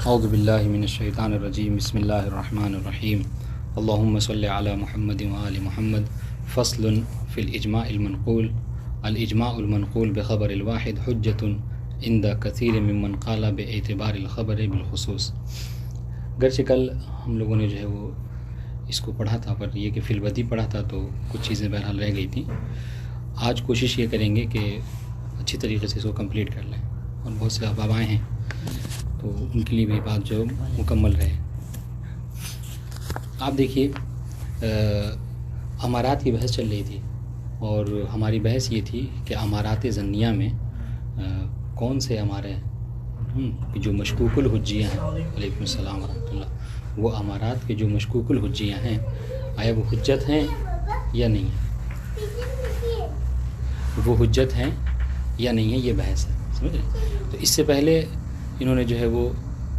اعوذ باللہ من الشیطان الرجیم بسم اللہ الرحمن الرحیم اللہم صلی علی محمد وآل محمد فصل فی الاجماع المنقول الاجماع المنقول بخبر الواحد حجت عند کثیر ممن قال باعتبار الخبر بالخصوص۔ گرچہ کل ہم لوگوں نے جو ہے وہ اس کو پڑھا تھا، پر یہ کہ فی البدی پڑھا تھا تو کچھ چیزیں بہرحال رہ گئی تھیں۔ آج کوشش یہ کریں گے کہ اچھی طریقے سے اس کو کمپلیٹ کر لیں، اور بہت سے احباب آئے ہیں تو ان کے لیے بھی بات جو مکمل رہے۔ آپ دیکھیے، امارات کی بحث چل رہی تھی، اور ہماری بحث یہ تھی کہ امارات ظنیہ میں کون سے امارے کہ جو مشکوک الحجیہ ہیں، علیکم السلام ورحمۃ اللہ، وہ امارات کے جو مشکوک الحجیہ ہیں آیا وہ حجت ہیں یا نہیں ہیں، وہ حجت ہیں یا نہیں ہے، یہ بحث ہے، سمجھ رہے ہیں؟ تو اس سے پہلے انہوں نے جو ہے وہ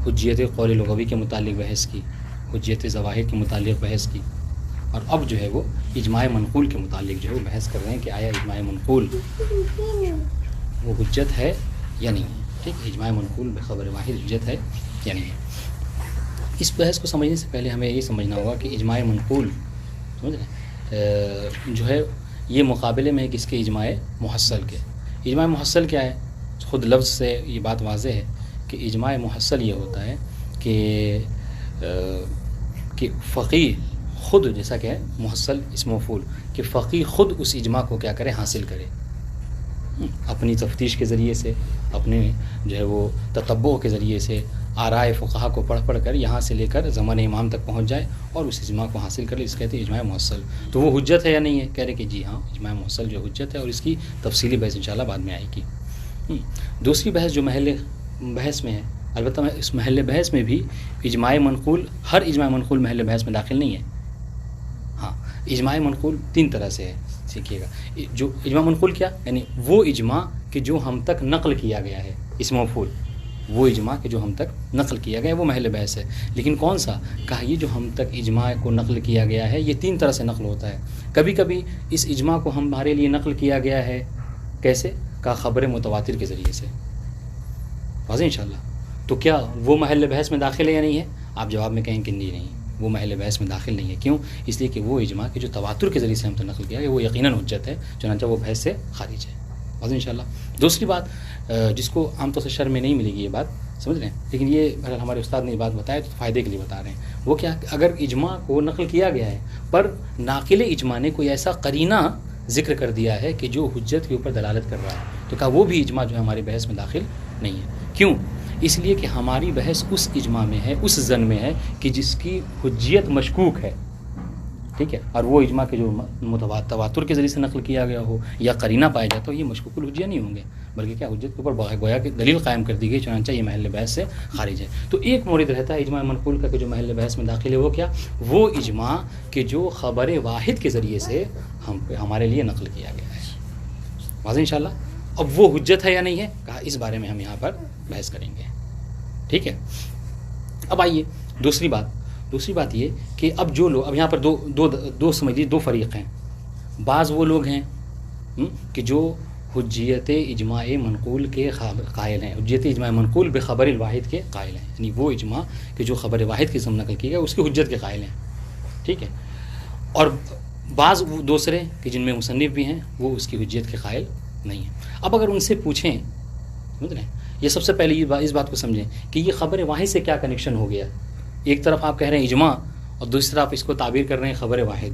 حجیت قول لغوی کے متعلق بحث کی، حجیت ظواہر کے متعلق بحث کی، اور اب جو ہے وہ اجماع منقول کے متعلق جو ہے وہ بحث کر رہے ہیں کہ آیا اجماع منقول وہ حجت ہے یا نہیں ہے۔ ٹھیک، اجماع منقول بخبر واحد حجت ہے یا نہیں ہے۔ اس بحث کو سمجھنے سے پہلے ہمیں یہ سمجھنا ہوگا کہ اجماع منقول سمجھ رہے ہیں جو ہے یہ مقابلے میں ہے کس کے؟ اجماع محصل کے۔ اجماع محصل کیا ہے؟ خود لفظ سے یہ بات واضح ہے کہ اجماع محصل یہ ہوتا ہے کہ فقیہ خود، جیسا کہ ہے محصل اسم مفعول، کہ فقیہ خود اس اجماع کو کیا کرے؟ حاصل کرے، اپنی تفتیش کے ذریعے سے، اپنے جو ہے وہ تتبع کے ذریعے سے، آرائے فقہا کو پڑھ پڑھ کر یہاں سے لے کر زمانہ امام تک پہنچ جائے اور اس اجماع کو حاصل کر لے، اس کہتے ہیں اجماع محصل۔ تو وہ حجت ہے یا نہیں ہے؟ کہہ رہے کہ جی ہاں، اجماع محصل جو حجت ہے، اور اس کی تفصیلی بحث انشاءاللہ بعد میں آئے گی۔ دوسری بحث جو محل بحث میں ہے، البتہ اس محل بحث میں بھی اجماع منقول، ہر اجماع منقول محل بحث میں داخل نہیں ہے۔ ہاں، اجماع منقول تین طرح سے ہے، سیکھیے گا۔ جو اجماع منقول کیا یعنی وہ اجماع کہ جو ہم تک نقل کیا گیا ہے، اسم مفعول، وہ اجماع کہ جو ہم تک نقل کیا گیا ہے وہ محل بحث ہے۔ لیکن کون سا؟ کہا یہ جو ہم تک اجماع کو نقل کیا گیا ہے، یہ تین طرح سے نقل ہوتا ہے۔ کبھی کبھی اس اجماع کو ہمارے لیے نقل کیا گیا ہے، کیسے؟ کہا خبر متواتر کے ذریعے سے، واضح انشاءاللہ۔ تو کیا وہ محل بحث میں داخل ہے یا نہیں ہے؟ آپ جواب میں کہیں کہ نہیں، وہ محل بحث میں داخل نہیں ہے۔ کیوں؟ اس لیے کہ وہ اجماع کہ جو تواتر کے ذریعے سے ہم تک نقل کیا ہے وہ یقیناً حجت ہے، چنانچہ وہ بحث سے خارج ہے، واضح انشاءاللہ۔ دوسری بات جس کو عام طور سے شرح میں نہیں ملے گی یہ بات، سمجھ رہے ہیں، لیکن یہ بہرحال ہمارے استاد نے یہ بات بتایا تو فائدے کے لیے بتا رہے ہیں۔ وہ کیا؟ اگر اجماع کو نقل کیا گیا ہے پر ناقل اجماع نے کوئی ایسا قرینہ ذکر کر دیا ہے کہ جو حجت کے اوپر دلالت کر رہا ہے، تو کہا وہ بھی اجماع جو ہے ہماری بحث میں داخل نہیں ہے۔ کیوں؟ اس لیے کہ ہماری بحث اس اجماع میں ہے، اس ظن میں ہے کہ جس کی حجیت مشکوک ہے، ٹھیک ہے، اور وہ اجماع کے جو تواتر کے ذریعے سے نقل کیا گیا ہو یا قرینہ پایا جاتا ہو، یہ مشکوک الحجیہ نہیں ہوں گے، بلکہ کیا حجت کے اوپر گویا کہ دلیل قائم کر دی گئی، چنانچہ یہ محل بحث سے خارج ہے۔ تو ایک مورد رہتا ہے اجماع منقول کا کہ جو محل بحث میں داخل ہے، وہ کیا؟ وہ اجماع کہ جو خبر واحد کے ذریعے سے ہمارے لیے نقل کیا گیا ہے، واضح انشاءاللہ۔ اب وہ حجت ہے یا نہیں ہے؟ کہا اس بارے میں ہم یہاں پر بحث کریں گے، ٹھیک ہے۔ اب آئیے دوسری بات یہ کہ اب جو لوگ، اب یہاں پر دو سمجھیے، دو فریق ہیں۔ بعض وہ لوگ ہیں کہ جو حجیت اجماع منقول کے قائل ہیں، حجیت اجماع منقول بخبر الواحد کے قائل ہیں، یعنی وہ اجماع کہ جو خبر واحد کی نقل کی گئی اس کی حجت کے قائل ہیں، ٹھیک ہے۔ اور بعض دوسرے کہ جن میں مصنف بھی ہیں وہ اس کی حجیت کے قائل نہیں ہیں۔ اب اگر ان سے پوچھیں، سمجھ رہے ہیں، یہ سب سے پہلے اس بات کو سمجھیں کہ یہ خبر واحد سے کیا کنیکشن ہو گیا۔ ایک طرف آپ کہہ رہے ہیں اجماع، اور دوسری طرف اس کو تعبیر کر رہے ہیں خبر واحد،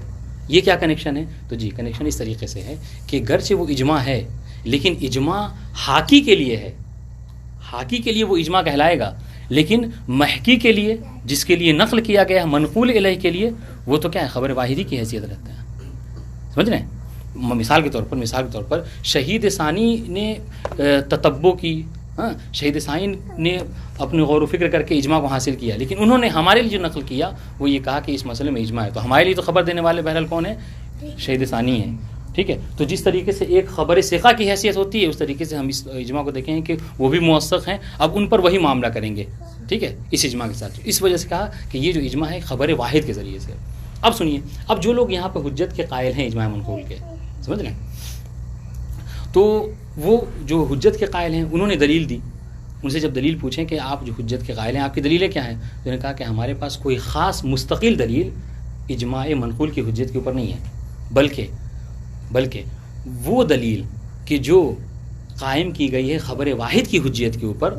یہ کیا کنیکشن ہے؟ تو جی کنیکشن اس طریقے سے ہے کہ گرچہ وہ اجماع ہے لیکن اجماع حاکی کے لیے ہے، حاکی کے لیے وہ اجماع کہلائے گا، لیکن محکی کے لیے، جس کے لیے نقل کیا گیا ہے، منقول الیہ کے لیے، وہ تو کیا ہے؟ خبر واحدی کی حیثیت رکھتا ہے، سمجھ رہے ہیں۔ مثال کے طور پر شہید ثانی نے تتبع کی، شہید ثانی نے اپنے غور و فکر کر کے اجماع کو حاصل کیا، لیکن انہوں نے ہمارے لیے جو نقل کیا وہ یہ کہا کہ اس مسئلے میں اجماع ہے، تو ہمارے لیے تو خبر دینے والے بہرحال کون ہیں؟ شہید ثانی ہیں، ٹھیک ہے۔ تو جس طریقے سے ایک خبر ثقہ کی حیثیت ہوتی ہے، اس طریقے سے ہم اس اجماع کو دیکھیں کہ وہ بھی موثق ہیں، اب ان پر وہی معاملہ کریں گے، ٹھیک ہے، اس اجماع کے ساتھ۔ اس وجہ سے کہا کہ یہ جو اجماع ہے خبر واحد کے ذریعے سے۔ اب سنیے، اب جو لوگ یہاں پہ حجت کے قائل ہیں اجماع منقول کے، سمجھ رہے ہیں، تو وہ جو حجت کے قائل ہیں انہوں نے دلیل دی ان سے جب دلیل پوچھیں کہ آپ جو حجت کے قائل ہیں آپ کی دلیلیں کیا ہیں، تو انہوں نے کہا کہ ہمارے پاس کوئی خاص مستقل دلیل اجماع منقول کی حجت کے اوپر نہیں ہے، بلکہ وہ دلیل کہ جو قائم کی گئی ہے خبر واحد کی حجیت کے اوپر،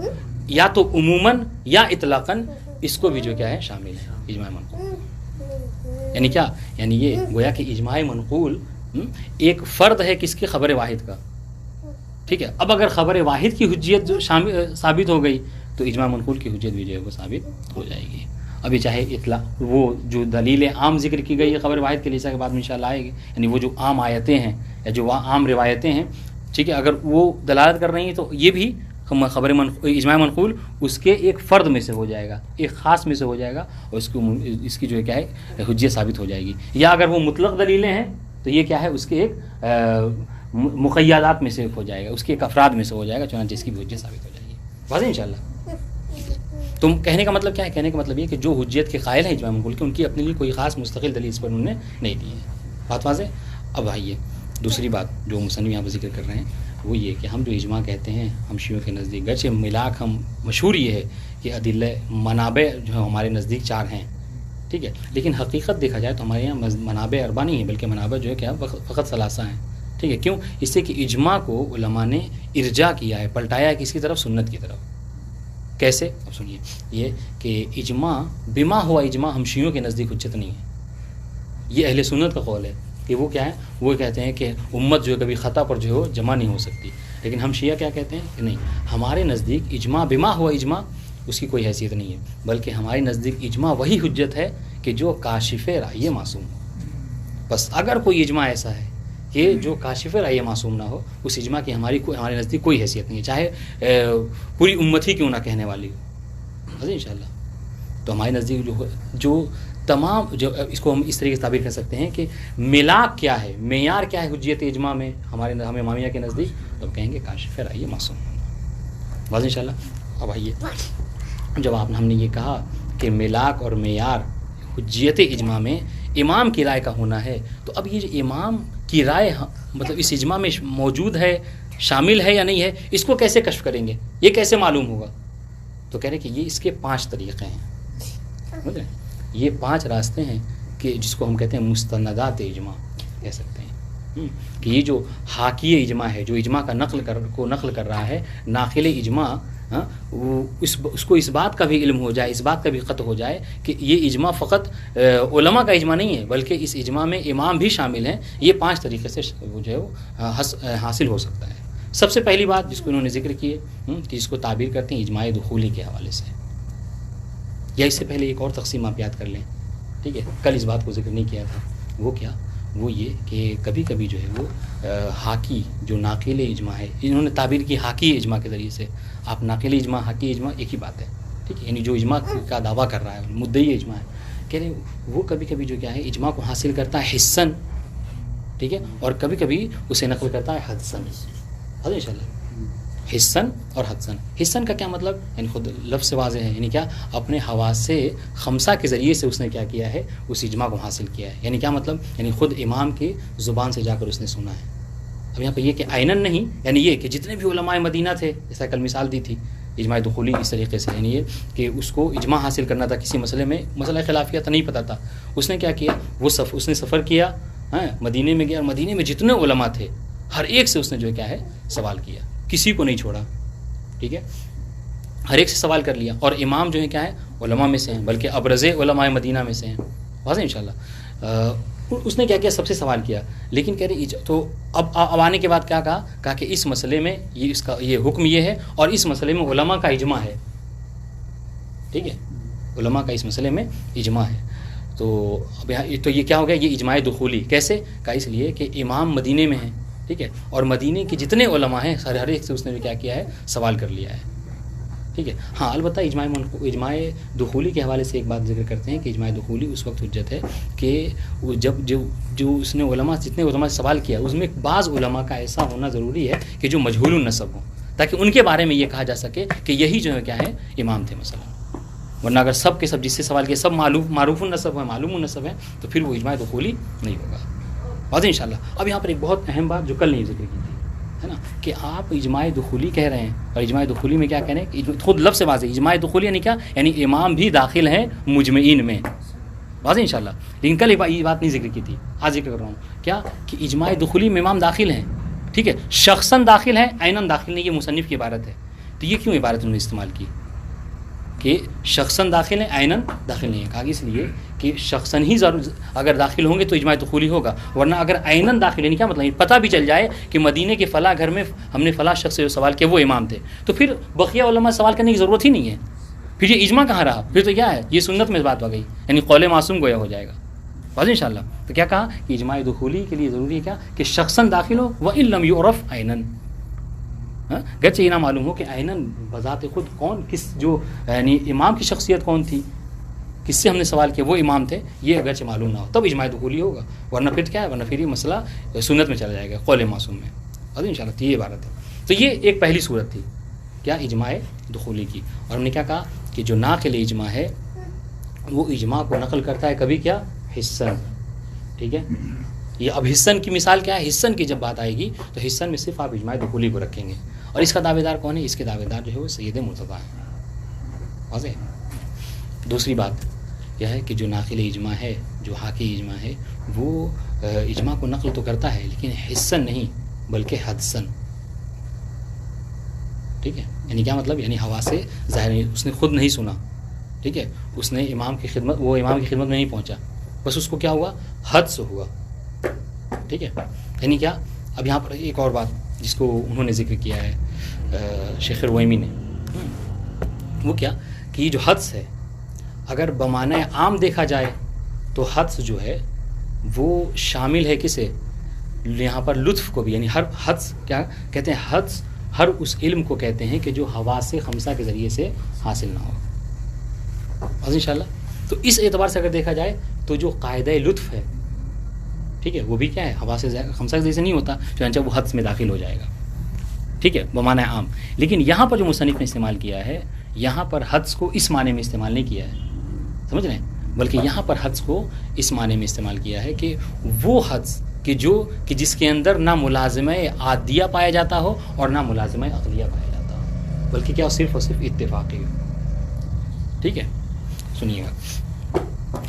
یا تو عموماً یا اطلاقاً اس کو بھی جو کیا ہے شامل ہے اجماع منقول۔ یعنی کیا؟ یعنی یہ گویا کہ اجماع منقول ایک فرد ہے کس کی؟ خبر واحد کا، ٹھیک ہے۔ اب اگر خبر واحد کی حجیت جو ثابت ہو گئی تو اجماع منقول کی حجیت بھی جو ہے وہ ثابت ہو جائے گی۔ ابھی چاہے وہ جو دلیل عام ذکر کی گئی ہے خبر واحد کے لیے کے بعد میں انشاءاللہ آئے گی، یعنی وہ جو عام آیتیں ہیں یا جو عام روایتیں ہیں، ٹھیک ہے، اگر وہ دلالت کر رہی ہیں تو یہ بھی اجماع منقول اس کے ایک فرد میں سے ہو جائے گا، ایک خاص میں سے ہو جائے گا، اور اس کی جو ہے کیا ہے حجیت ثابت ہو جائے گی۔ یا اگر وہ مطلق دلیلیں ہیں تو یہ کیا ہے اس کے ایک مقیدات میں سے ہو جائے گا، اس کے ایک افراد میں سے ہو جائے گا، چنانچہ اس کی بھی حجیت ثابت ہو جائے گی۔ واضح انشاءاللہ؟ تم کہنے کا مطلب کیا ہے؟ کہنے کا مطلب یہ کہ جو حجیت کے قائل ہیں اجماع منقول کے، ان کی اپنے لیے کوئی خاص مستقل دلیل اس پر انہوں نے نہیں دی ہے۔ بات واضح؟ اب آئیے دوسری بات جو مصنف یہاں پر ذکر کر رہے ہیں وہ یہ کہ ہم جو اجماع کہتے ہیں ہم شیعوں کے نزدیک، گرچہ ملاک ہم مشہور یہ ہے کہ ادلہ منابع جو ہے ہمارے نزدیک 4 ہیں، ٹھیک ہے، لیکن حقیقت دیکھا جائے تو ہمارے یہاں منابع 4 نہیں ہیں، بلکہ منابع جو ہے کیا فقط 3 ہیں، ٹھیک ہے۔ کیوں؟ اس سے کہ اجماع کو علماء نے ارجاء کیا ہے، پلٹایا ہے کس کی طرف؟ سنت کی طرف۔ کیسے؟ اب سنیے، یہ کہ اجماع بما ہوا اجماع ہم شیعوں کے نزدیک حجت نہیں ہے، یہ اہل سنت کا قول ہے کہ وہ کیا ہے، وہ کہتے ہیں کہ امت جو ہے کبھی خطا پر جو ہے جمع نہیں ہو سکتی، لیکن ہم شیعہ کیا کہتے ہیں کہ نہیں، ہمارے نزدیک اجماع بما ہوا اجماع اس کی کوئی حیثیت نہیں ہے، بلکہ ہمارے نزدیک اجماع وہی حجت ہے کہ جو کاشف رائے معصوم ہو۔ بس اگر کوئی اجماع ایسا ہے کہ جو کاشف رائے معصوم نہ ہو، اس اجماع کی ہمارے نزدیک کوئی حیثیت نہیں ہے، چاہے پوری امت ہی کیوں نہ کہنے والی ہو۔ انشاءاللہ تو ہمارے نزدیک جو تمام جو اس کو ہم اس طریقے سے تعبیر کر سکتے ہیں کہ ملاک کیا ہے، معیار کیا ہے حجیت اجماع میں ہم امامیہ کے نزدیک، تو ہم کہیں گے کاشف رائے معصوم ہونا۔ واضح انشاءاللہ؟ اب آئیے، جب ہم نے یہ کہا کہ ملاک اور معیار حجیت اجماع میں امام کی رائے کا ہونا ہے، تو اب یہ جو امام کی رائے مطلب اس اجماع میں موجود ہے، شامل ہے یا نہیں ہے، اس کو کیسے کشف کریں گے، یہ کیسے معلوم ہوگا؟ تو کہہ رہے کہ یہ اس کے 5 طریقے ہیں، یہ 5 راستے ہیں کہ جس کو ہم کہتے ہیں مستندات اجماع کہہ سکتے ہیں، کہ یہ جو حاکی اجماع ہے، جو اجماع کا نقل کر رہا ہے، ناقل اجماع، اس کو اس بات کا بھی علم ہو جائے، اس بات کا بھی قطع ہو جائے کہ یہ اجماع فقط علماء کا اجماع نہیں ہے، بلکہ اس اجماع میں امام بھی شامل ہیں۔ یہ 5 طریقے سے وہ جو ہے حاصل ہو سکتا ہے۔ سب سے پہلی بات جس کو انہوں نے ذکر کی ہے کہ اس کو تعبیر کرتے ہیں اجماع دخولی کے حوالے سے، یا اس سے پہلے ایک اور تقسیم آپ یاد کر لیں، ٹھیک ہے، کل اس بات کو ذکر نہیں کیا تھا، وہ کیا؟ وہ یہ کہ کبھی کبھی جو ہے وہ حاکی جو ناقل اجماع ہے، انہوں نے تعبیر کی حاکی اجماع کے ذریعے سے۔ آپ ناقل اجماع حاکی اجماع ایک ہی بات ہے، ٹھیک ہے، یعنی جو اجماع کا دعویٰ کر رہا ہے مدعی اجماع ہے، کہہ رہے وہ کبھی کبھی جو کیا ہے اجماع کو حاصل کرتا ہے حسن، ٹھیک ہے، اور کبھی کبھی اسے نقل کرتا ہے حدسن۔ ان شاء اللہ حسن اور حدسن۔ حسن کا کیا مطلب؟ یعنی خود لفظ سے واضح ہے، یعنی کیا اپنے حواس خمسہ کے ذریعے سے اس نے کیا کیا ہے، اس اجماع کو حاصل کیا ہے۔ یعنی کیا مطلب؟ یعنی خود امام کی زبان سے جا کر اس نے سنا ہے۔ اب یہاں پہ یہ کہ عیناً نہیں، یعنی یہ کہ جتنے بھی علماء مدینہ تھے، جیسا کل مثال دی تھی اجماع دخولی اس طریقے سے، یعنی یہ کہ اس کو اجماع حاصل کرنا تھا کسی مسئلے میں، مسئلہ خلافیہ تو نہیں پتہ تھا، اس نے کیا کیا، اس نے سفر کیا، مدینے میں گیا، اور مدینے میں جتنے علماء تھے ہر ایک سے اس نے جو کیا ہے سوال کیا، کسی کو نہیں چھوڑا، ٹھیک ہے، ہر ایک سے سوال کر لیا، اور امام جو ہے کیا ہے علماء میں سے ہیں، بلکہ ابرز علماء مدینہ میں سے ہیں۔ واضح انشاءاللہ۔ اس نے کیا کیا، سب سے سوال کیا، لیکن کہہ رہے تو اب آنے کے بعد کیا کہا کہ اس مسئلے میں یہ حکم یہ ہے، اور اس مسئلے میں علماء کا اجماع ہے، ٹھیک ہے، علماء کا اس مسئلے میں اجماع ہے۔ تو اب تو یہ کیا ہو گیا، یہ اجماع دخولی۔ کیسے کہا؟ اس لیے کہ امام مدینے میں ہیں، ٹھیک ہے، اور مدینے کے جتنے علماء ہیں ہر ایک سے اس نے بھی کیا کیا ہے، سوال کر لیا ہے، ٹھیک ہے۔ ہاں البتہ اجماع دخولی کے حوالے سے ایک بات ذکر کرتے ہیں کہ اجماع دخولی اس وقت حجت ہے کہ جب جو اس نے جتنے علماء سے سوال کیا اس میں بعض علماء کا ایسا ہونا ضروری ہے کہ جو مجہول النسب ہوں، تاکہ ان کے بارے میں یہ کہا جا سکے کہ یہی جو ہے کیا ہے امام تھے مثلا۔ ورنہ اگر سب کے سب جس سے سوال کیا سب معروف النسب ہیں، معلوم النسب ہیں، تو پھر وہ اجماع دخولی نہیں ہوگا۔ واضح انشاءاللہ۔ اب یہاں پر ایک بہت اہم بات جو کل نہیں ذکر کی تھی، ہے نا، کہ آپ اجماع دخولی کہہ رہے ہیں، اور اجماع دخولی میں کیا کہہ رہے ہیں؟ خود لفظ سے واضح، اجماع دخولی یعنی کیا؟ یعنی امام بھی داخل ہیں مجمعین میں، واضح انشاءاللہ. لیکن کل یہ بات نہیں ذکر کی تھی، آج ذکر کر رہا ہوں کیا کہ اجماع دخولی میں امام داخل ہیں، ٹھیک ہے، شخصاً داخل ہیں، عیناً داخل نہیں. یہ مصنف کی عبارت ہے. تو یہ کیوں عبارت انہوں نے استعمال کی کہ شخصاً داخل ہیں عیناً داخل نہیں ہے؟ کہا اس لیے کہ شخصاً ہی ضرور اگر داخل ہوں گے تو اجماع دخولی ہوگا، ورنہ اگر عیناً داخل یعنی کیا مطلب؟ پتہ بھی چل جائے کہ مدینے کے فلاں گھر میں ہم نے فلاں شخص سے سوال کیا، وہ امام تھے، تو پھر بقیہ علماء سوال کرنے کی ضرورت ہی نہیں ہے. پھر یہ اجماع کہاں رہا؟ پھر تو کیا ہے؟ یہ سنت میں بات ہو گئی، یعنی قول معصوم گویا ہو جائے گا. واضح انشاءاللہ. تو کیا کہا کہ اجماع دخولی کے لیے ضروری ہے کیا کہ شخصاً داخل ہو، وَإِن لَمْ يُعْرَفْ عَيْنًا، گرچہ یہ نہ معلوم ہو کہ عیناً بذات خود کون، کس جو یعنی امام کی شخصیت کون تھی، کس سے ہم نے سوال کیا وہ امام تھے، یہ اگرچہ معلوم نہ ہو تب اجماع دخولی ہوگا، ورنہ پھر کیا ہے؟ ورنہ پھر یہ مسئلہ سنت میں چلا جائے گا، قول معصوم میں. واضح انشاءاللہ. تو یہ عبارت ہے. تو یہ ایک پہلی صورت تھی کیا؟ اجماع دخولی کی. اور ہم نے کیا کہا کہ جو ناقل اجماع ہے وہ اجماع کو نقل کرتا ہے کبھی کیا؟ حسن. ٹھیک ہے. یہ اب حسن کی مثال کیا ہے؟ حسن کی جب بات آئے گی تو حسن میں صرف آپ اجماع دخولی کو رکھیں گے. اور اس کا دعوے دار کون ہے؟ اس کے دعوے دار جو ہے وہ سید مرتضیٰ ہیں. واضح. دوسری بات یہ ہے کہ جو ناقل اجماع ہے، جو حاکی اجماع ہے، وہ اجماع کو نقل تو کرتا ہے لیکن حسن نہیں بلکہ حدسن. ٹھیک ہے. یعنی کیا مطلب؟ یعنی ہوا سے ظاہر نہیں، اس نے خود نہیں سنا، ٹھیک ہے، اس نے امام کی خدمت، وہ امام کی خدمت میں نہیں پہنچا، بس اس کو کیا ہوا؟ حد سے ہوا. ٹھیک ہے. یعنی کیا؟ اب یہاں پر ایک اور بات جس کو انہوں نے ذکر کیا ہے شیخ رویمی نے، وہ کیا کہ یہ جو حدس ہے اگر بمعنی عام دیکھا جائے تو حدس جو ہے وہ شامل ہے کسے؟ یہاں پر لطف کو بھی. یعنی ہر حدس کیا کہتے ہیں؟ حدس ہر اس علم کو کہتے ہیں کہ جو حواس خمسہ کے ذریعے سے حاصل نہ ہو. انشاءاللہ. تو اس اعتبار سے اگر دیکھا جائے تو جو قاعدہ لطف ہے، ٹھیک ہے، وہ بھی کیا ہے؟ حواس خمسہ کے ذریعے سے نہیں ہوتا، چنانچہ وہ حدس میں داخل ہو جائے گا. ٹھیک ہے، بمعنی عام. لیکن یہاں پر جو مصنف نے استعمال کیا ہے، یہاں پر حدس کو اس معنی میں استعمال نہیں کیا ہے، سمجھ رہے ہیں، بلکہ یہاں پر حدس کو اس معنی میں استعمال کیا ہے کہ وہ حدس کہ جس کے اندر نہ ملازمہ عادیہ پایا جاتا ہو اور نہ ملازمہ عقلیہ پایا جاتا ہو، بلکہ کیا صرف اور صرف اتفاقی ہو. ٹھیک ہے. سنیے گا.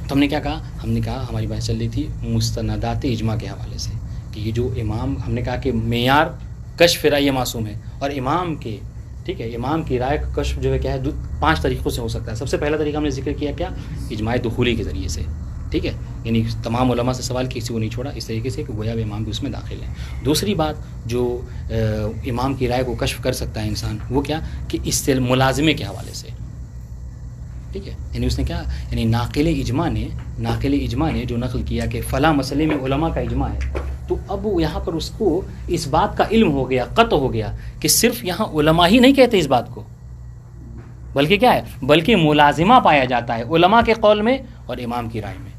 تو ہم نے کیا کہا؟ ہم نے کہا ہماری بات چل رہی تھی مستندات اجماع کے حوالے سے کہ یہ جو امام، ہم نے کہا کہ معیار کشف رائے معصوم ہے، اور امام کے، ٹھیک ہے، امام کی رائے کا کشف جو ہے کیا ہے؟ 5 طریقوں سے ہو سکتا ہے. سب سے پہلا طریقہ ہم نے ذکر کیا کیا؟ اجماع دخولی کے ذریعے سے. ٹھیک ہے. یعنی تمام علماء سے سوال کسی کو نہیں چھوڑا، اس طریقے سے کہ گویا امام بھی اس میں داخل ہے. دوسری بات جو امام کی رائے کو کشف کر سکتا ہے انسان، وہ کیا کہ اس سے ملازمے کے حوالے سے. ٹھیک ہے. یعنی اس نے کیا، یعنی ناقل اجماع نے جو نقل کیا کہ فلاں مسئلے میں علماء کا اجماع ہے، تو اب یہاں پر اس کو اس بات کا علم ہو گیا، قطع ہو گیا کہ صرف یہاں علماء ہی نہیں کہتے اس بات کو، بلکہ کیا ہے؟ بلکہ ملازمہ پایا جاتا ہے علماء کے قول میں اور امام کی رائے میں.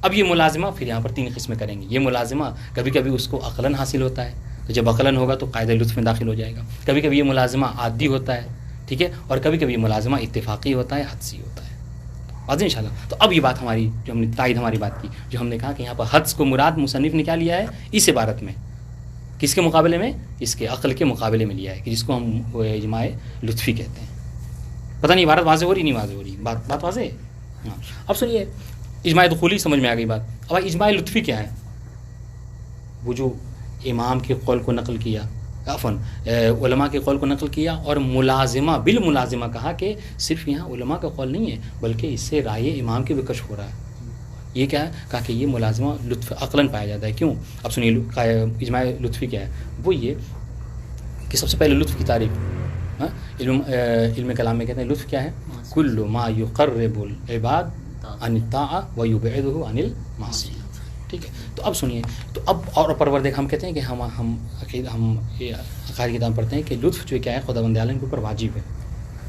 اب یہ ملازمہ پھر یہاں پر 3 قسمیں کریں گے. یہ ملازمہ کبھی کبھی اس کو عقلاً حاصل ہوتا ہے، تو جب عقلاً ہوگا تو قاعدہ لطف میں داخل ہو جائے گا. کبھی کبھی یہ ملازمہ عادی ہوتا ہے، ٹھیک ہے، اور کبھی کبھی یہ ملازمہ اتفاقی ہوتا ہے، حدسی ہوتا ہے. واضح انشاءاللہ. تو اب یہ بات ہماری جو ہم نے تائید ہماری بات کی، جو ہم نے کہا کہ یہاں پر حدس کو مراد مصنف نے کیا لیا ہے اس عبارت میں؟ کس کے مقابلے میں؟ اس کے عقل کے مقابلے میں لیا ہے، کہ جس کو ہم اجماع لطفی کہتے ہیں. پتہ نہیں عبارت واضح ہو رہی نہیں واضح ہو رہی؟ بات واضح ہے. ہاں. اب سنیے، اجماع دخولی سمجھ میں آ گئی بات. اب اجماع لطفی کیا ہے؟ وہ جو امام کے قول کو نقل کیا، علماء کے قول کو نقل کیا، اور ملازمہ بالملازمہ کہا کہ صرف یہاں علماء کا قول نہیں ہے بلکہ اس سے رائے امام کے بھی کشف ہو رہا ہے. یہ کیا ہے؟ کہا کہ یہ ملازمہ لطف عقلاً پایا جاتا ہے. کیوں؟ اب سنیے اجماع لطفی کیا ہے. وہ یہ کہ سب سے پہلے لطف کی تعریف، علم کلام میں کہتے ہیں لطف کیا ہے؟ کل ما یقرب العباد عن الطاعہ ویبعدہ عن المعصیہ. ٹھیک ہے. تو اب سنیے، تو اب اور پروردگار ہم کہتے ہیں کہ ہم عقائد کتاب پڑھتے ہیں کہ لطف جو کیا ہے خداوند عالم کے اوپر واجب ہے.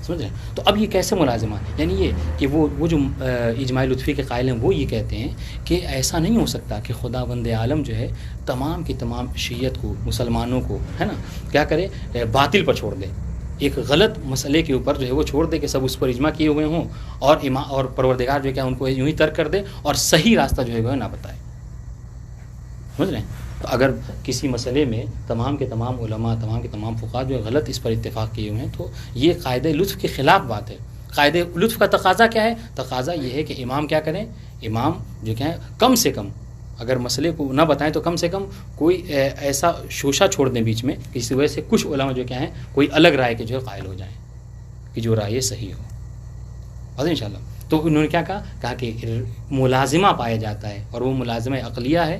سمجھ رہے ہیں؟ تو اب یہ کیسے ملازمہ؟ یعنی یہ کہ وہ جو اجماع لطفی کے قائل ہیں وہ یہ کہتے ہیں کہ ایسا نہیں ہو سکتا کہ خداوند عالم جو ہے تمام کی تمام شیعت کو، مسلمانوں کو، ہے نا، کیا کرے؟ باطل پر چھوڑ دے. ایک غلط مسئلے کے اوپر جو ہے وہ چھوڑ دے کہ سب اس پر اجماع کیے ہوئے ہوں، اور پروردگار جو ہے کیا ان کو یوں ہی ترک کر دے اور صحیح راستہ جو ہے وہ نہ بتائے. سمجھ رہے ہیں؟ تو اگر کسی مسئلے میں تمام کے تمام علماء، تمام کے تمام فقہا جو غلط اس پر اتفاق کیے ہوئے ہیں، تو یہ قاعدہ لطف کے خلاف بات ہے. قاعدہ لطف کا تقاضا کیا ہے؟ تقاضا یہ ہے کہ امام کیا کریں؟ امام جو کیا ہے کم سے کم اگر مسئلے کو نہ بتائیں تو کم سے کم کوئی ایسا شوشہ چھوڑ دیں بیچ میں کہ اس وجہ سے کچھ علماء جو کیا ہیں کوئی الگ رائے کے جو ہے قائل ہو جائیں کہ جو رائے صحیح ہو. بس انشاءاللہ. تو انہوں نے کیا کہا کہ ملازمہ پایا جاتا ہے، اور وہ ملازمہ عقلیہ ہے،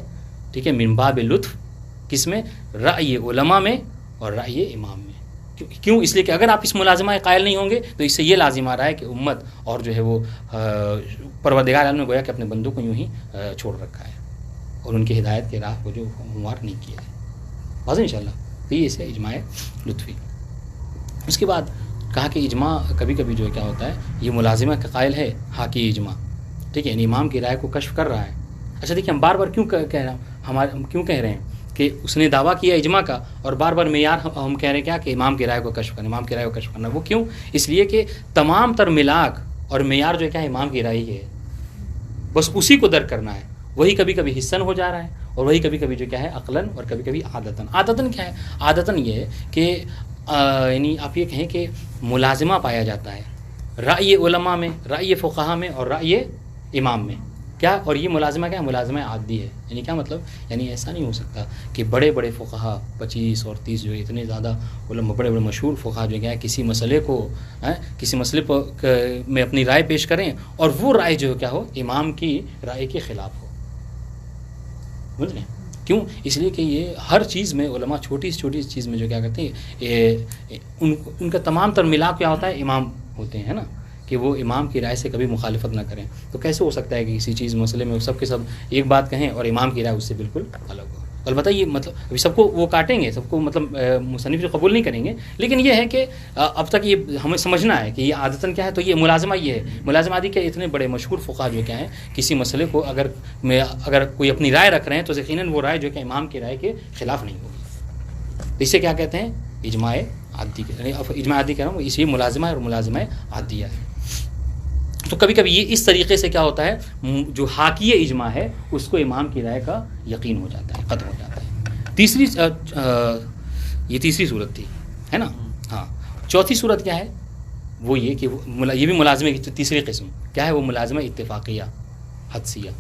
ٹھیک ہے، من باب لطف، کس میں؟ رأی علماء میں اور رأی امام میں. کیوں؟ اس لیے کہ اگر آپ اس ملازمہ قائل نہیں ہوں گے تو اس سے یہ لازم آ رہا ہے کہ امت اور جو ہے وہ پروردگار عالم نے گویا کہ اپنے بندوں کو یوں ہی چھوڑ رکھا ہے اور ان کی ہدایت کے راہ کو جو ہموار نہیں کیا ہے. واضح انشاءاللہ. تو یہ اسے اجماع لطفی. اس کے بعد کہا کہ اجماع کبھی کبھی جو ہے کیا ہوتا ہے، یہ ملازمہ کا قائل ہے حاکی اجماع، ٹھیک ہے، یعنی امام کی رائے کو کشف کر رہا ہے. اچھا دیکھیے، ہم بار بار کیوں کہہ رہے ہیں، ہم کیوں کہہ رہے ہیں کہ اس نے دعویٰ کیا اجماع کا، اور بار بار معیار ہم کہہ رہے ہیں کیا کہ امام کی رائے کو کشف کرنا، امام کی رائے کو کشف کرنا. وہ کیوں؟ اس لیے کہ تمام تر ملاک اور معیار جو ہے کیا امام کی رائے ہی ہے، بس اسی کو درک کرنا ہے. وہی کبھی کبھی حسن ہو جا رہا ہے، اور وہی کبھی کبھی جو کیا ہے عقلاً، اور کبھی کبھی عادتاً. عادتاً کیا ہے؟ عادتاً یہ ہے کہ یعنی آپ یہ کہیں کہ ملازمہ پایا جاتا ہے رأی علماء میں، رأی فقہا میں، اور رأی امام میں. کیا؟ اور یہ ملازمہ کیا ہے؟ ملازمہ عادی ہے. یعنی کیا مطلب؟ یعنی ایسا نہیں ہو سکتا کہ بڑے بڑے فقہا 25 اور 30 جو اتنے زیادہ علماء، بڑے بڑے مشہور فقہا جو کیا ہے کسی مسئلے کو کسی مسئلے میں اپنی رائے پیش کریں، اور وہ رائے جو کیا ہو امام کی رائے کے خلاف ہو. سمجھ رہے ہیں؟ کیوں؟ اس لیے کہ یہ ہر چیز میں علماء چھوٹی سے چھوٹی چیز میں جو کیا کرتے ہیں، ان کا تمام تر ملاپ کیا ہوتا ہے؟ امام ہوتے ہیں نا، کہ وہ امام کی رائے سے کبھی مخالفت نہ کریں. تو کیسے ہو سکتا ہے کہ کسی چیز مسئلے میں سب کے سب ایک بات کہیں اور امام کی رائے اس سے بالکل الگ ہو؟ البتہ یہ مطلب ابھی سب کو وہ کاٹیں گے، سب کو مطلب مصنف جو قبول نہیں کریں گے، لیکن یہ ہے کہ اب تک یہ ہمیں سمجھنا ہے کہ یہ عادتاً کیا ہے. تو یہ ملازمہ یہ ہے، ملازمہ عادی کے اتنے بڑے مشہور فقہا جو کیا ہیں کسی مسئلے کو اگر کوئی اپنی رائے رکھ رہے ہیں تو یقیناً وہ رائے جو کہ امام کی رائے کے خلاف نہیں ہوگی. اسے کیا کہتے ہیں؟ اجماع عادی. اجماع عادی کہہ رہا ہوں، اسی ملازمہ اور ملازمہ عادیہ ہے. تو کبھی کبھی یہ اس طریقے سے کیا ہوتا ہے، جو حاکی اجماع ہے اس کو امام کی رائے کا یقین ہو جاتا ہے، قطع ہو جاتا ہے. یہ تیسری صورت تھی، ہے نا. ہاں، چوتھی صورت کیا ہے؟ وہ یہ کہ یہ بھی ملازمے کی تیسری قسم کیا ہے؟ وہ ملازمہ اتفاقیہ حدسیہ.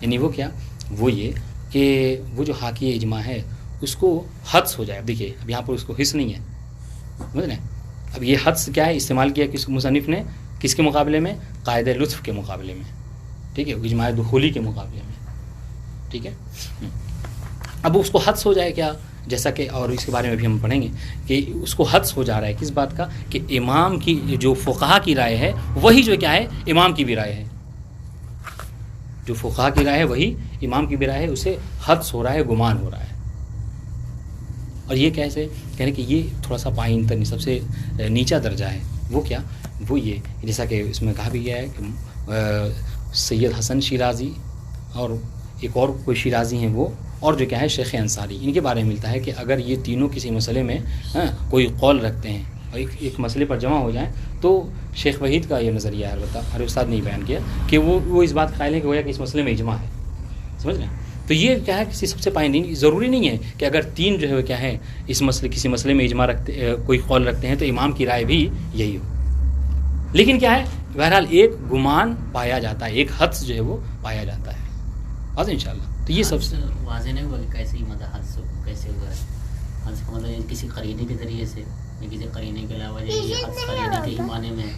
یعنی وہ کیا؟ وہ یہ کہ وہ جو حاکی اجماع ہے اس کو حدس ہو جائے. اب دیکھیے، اب یہاں پر اس کو حس نہیں ہے، سمجھ رہے ہیں. اب یہ حدس کیا ہے؟ استعمال کیا کس مصنف نے؟ کس کے مقابلے میں؟ قاعدہ لطف کے مقابلے میں، ٹھیک ہے، اجماع دخولی کے مقابلے میں، ٹھیک ہے. اب اس کو حدس ہو جائے کیا؟ جیسا کہ اور اس کے بارے میں بھی ہم پڑھیں گے کہ اس کو حدس ہو جا رہا ہے کس بات کا؟ کہ امام کی جو فقہا کی رائے ہے وہی جو کیا ہے امام کی بھی رائے ہے. جو فقہا کی رائے ہے وہی امام کی بھی رائے ہے. اسے حدس ہو رہا ہے، گمان ہو رہا ہے. اور یہ کیسے؟ کہنے کہ یہ تھوڑا سا پائن تر سب سے نیچا درجہ ہے. وہ کیا؟ وہ یہ جیسا کہ اس میں کہا بھی گیا ہے کہ سید حسن شیرازی اور ایک اور کوئی شیرازی ہیں وہ، اور جو کیا ہے شیخ انصاری، ان کے بارے میں ملتا ہے کہ اگر یہ تینوں کسی مسئلے میں کوئی قول رکھتے ہیں اور ایک مسئلے پر جمع ہو جائیں تو شیخ وحید کا یہ نظریہ ہے، البتہ ہر استاد نے بیان کیا کہ وہ اس بات قائل ہے کہ گویا کہ اس مسئلے میں اجماع ہے. سمجھ رہے ہیں؟ تو یہ کیا ہے کسی سب سے پائن. ضروری نہیں ہے کہ اگر تین جو ہے کیا ہے اس مسئلے کسی مسئلے میں اجماع رکھتے کوئی قول رکھتے ہیں تو امام کی رائے بھی یہی ہو. لیکن کیا ہے، بہرحال ایک گمان پایا جاتا ہے، ایک حدس جو ہے وہ پایا جاتا ہے. واضح انشاءاللہ. تو یہ سب سے واضح نہیں ہوا کہ کیسے ہی مطلب حدس کیسے ہوا ہے. حدس کا مطلب کسی قرینے کے ذریعے سے یا کسی قرینے کے علاوہ یہ حدس قرینے کے ہی معنی میں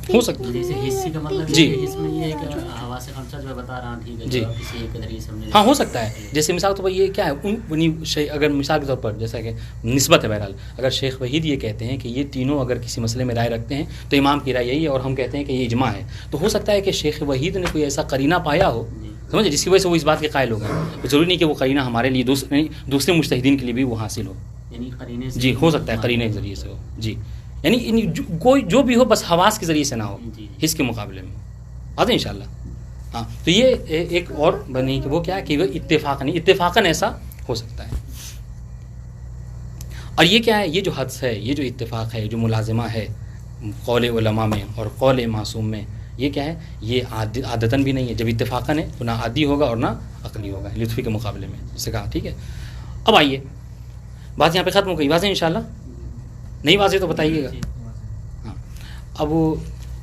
ہو سکتا ہے. جیسے حصے کا مطلب جی، اس میں یہ ہے کہ حواس خمسہ جو بتا رہا ہوں ٹھیک ہے جی، کسی ایک کے ذریعے سے ہم نے ہاں ہو سکتا ہے. جیسے مثال کے طور پر یہ کیا ہے اگر مثال کے طور پر جیسا کہ نسبت ہے، بہرحال اگر شیخ وحید یہ کہتے ہیں کہ یہ تینوں اگر کسی مسئلے میں رائے رکھتے ہیں تو امام کی رائے یہی ہے، اور ہم کہتے ہیں کہ یہ اجماع ہے، تو ہو سکتا ہے کہ شیخ وحید نے کوئی ایسا قرینہ پایا ہو، سمجھے، جس کی وجہ سے وہ اس بات کے قائل ہو گئے. ضروری نہیں کہ وہ قرینہ ہمارے لیے دوسرے مجتہدین کے لیے بھی وہ حاصل ہو. یعنی قرینے سے جی ہو سکتا ہے قرینے کے ذریعے سے ہو. جی یعنی کوئی جو بھی ہو بس حواس کے ذریعے سے نہ ہو، حس کے مقابلے میں. آتے ہیں انشاءاللہ. ہاں تو یہ ایک اور بنی کہ وہ کیا ہے کہ وہ اتفاقاً ایسا ہو سکتا ہے. اور یہ کیا ہے، یہ جو حدس ہے، یہ جو اتفاق ہے، جو ملازمہ ہے قول علماء میں اور قول معصوم میں، یہ کیا ہے، یہ عادتاً بھی نہیں ہے. جب اتفاقاً ہے تو نہ عادی ہوگا اور نہ عقلی ہوگا لطفی کے مقابلے میں، جسے کہا ٹھیک ہے. اب آئیے بات یہاں پہ ختم ہو گئی، واضح انشاءاللہ؟ نہیں واضح تو بتائیے گا. ہاں اب وہ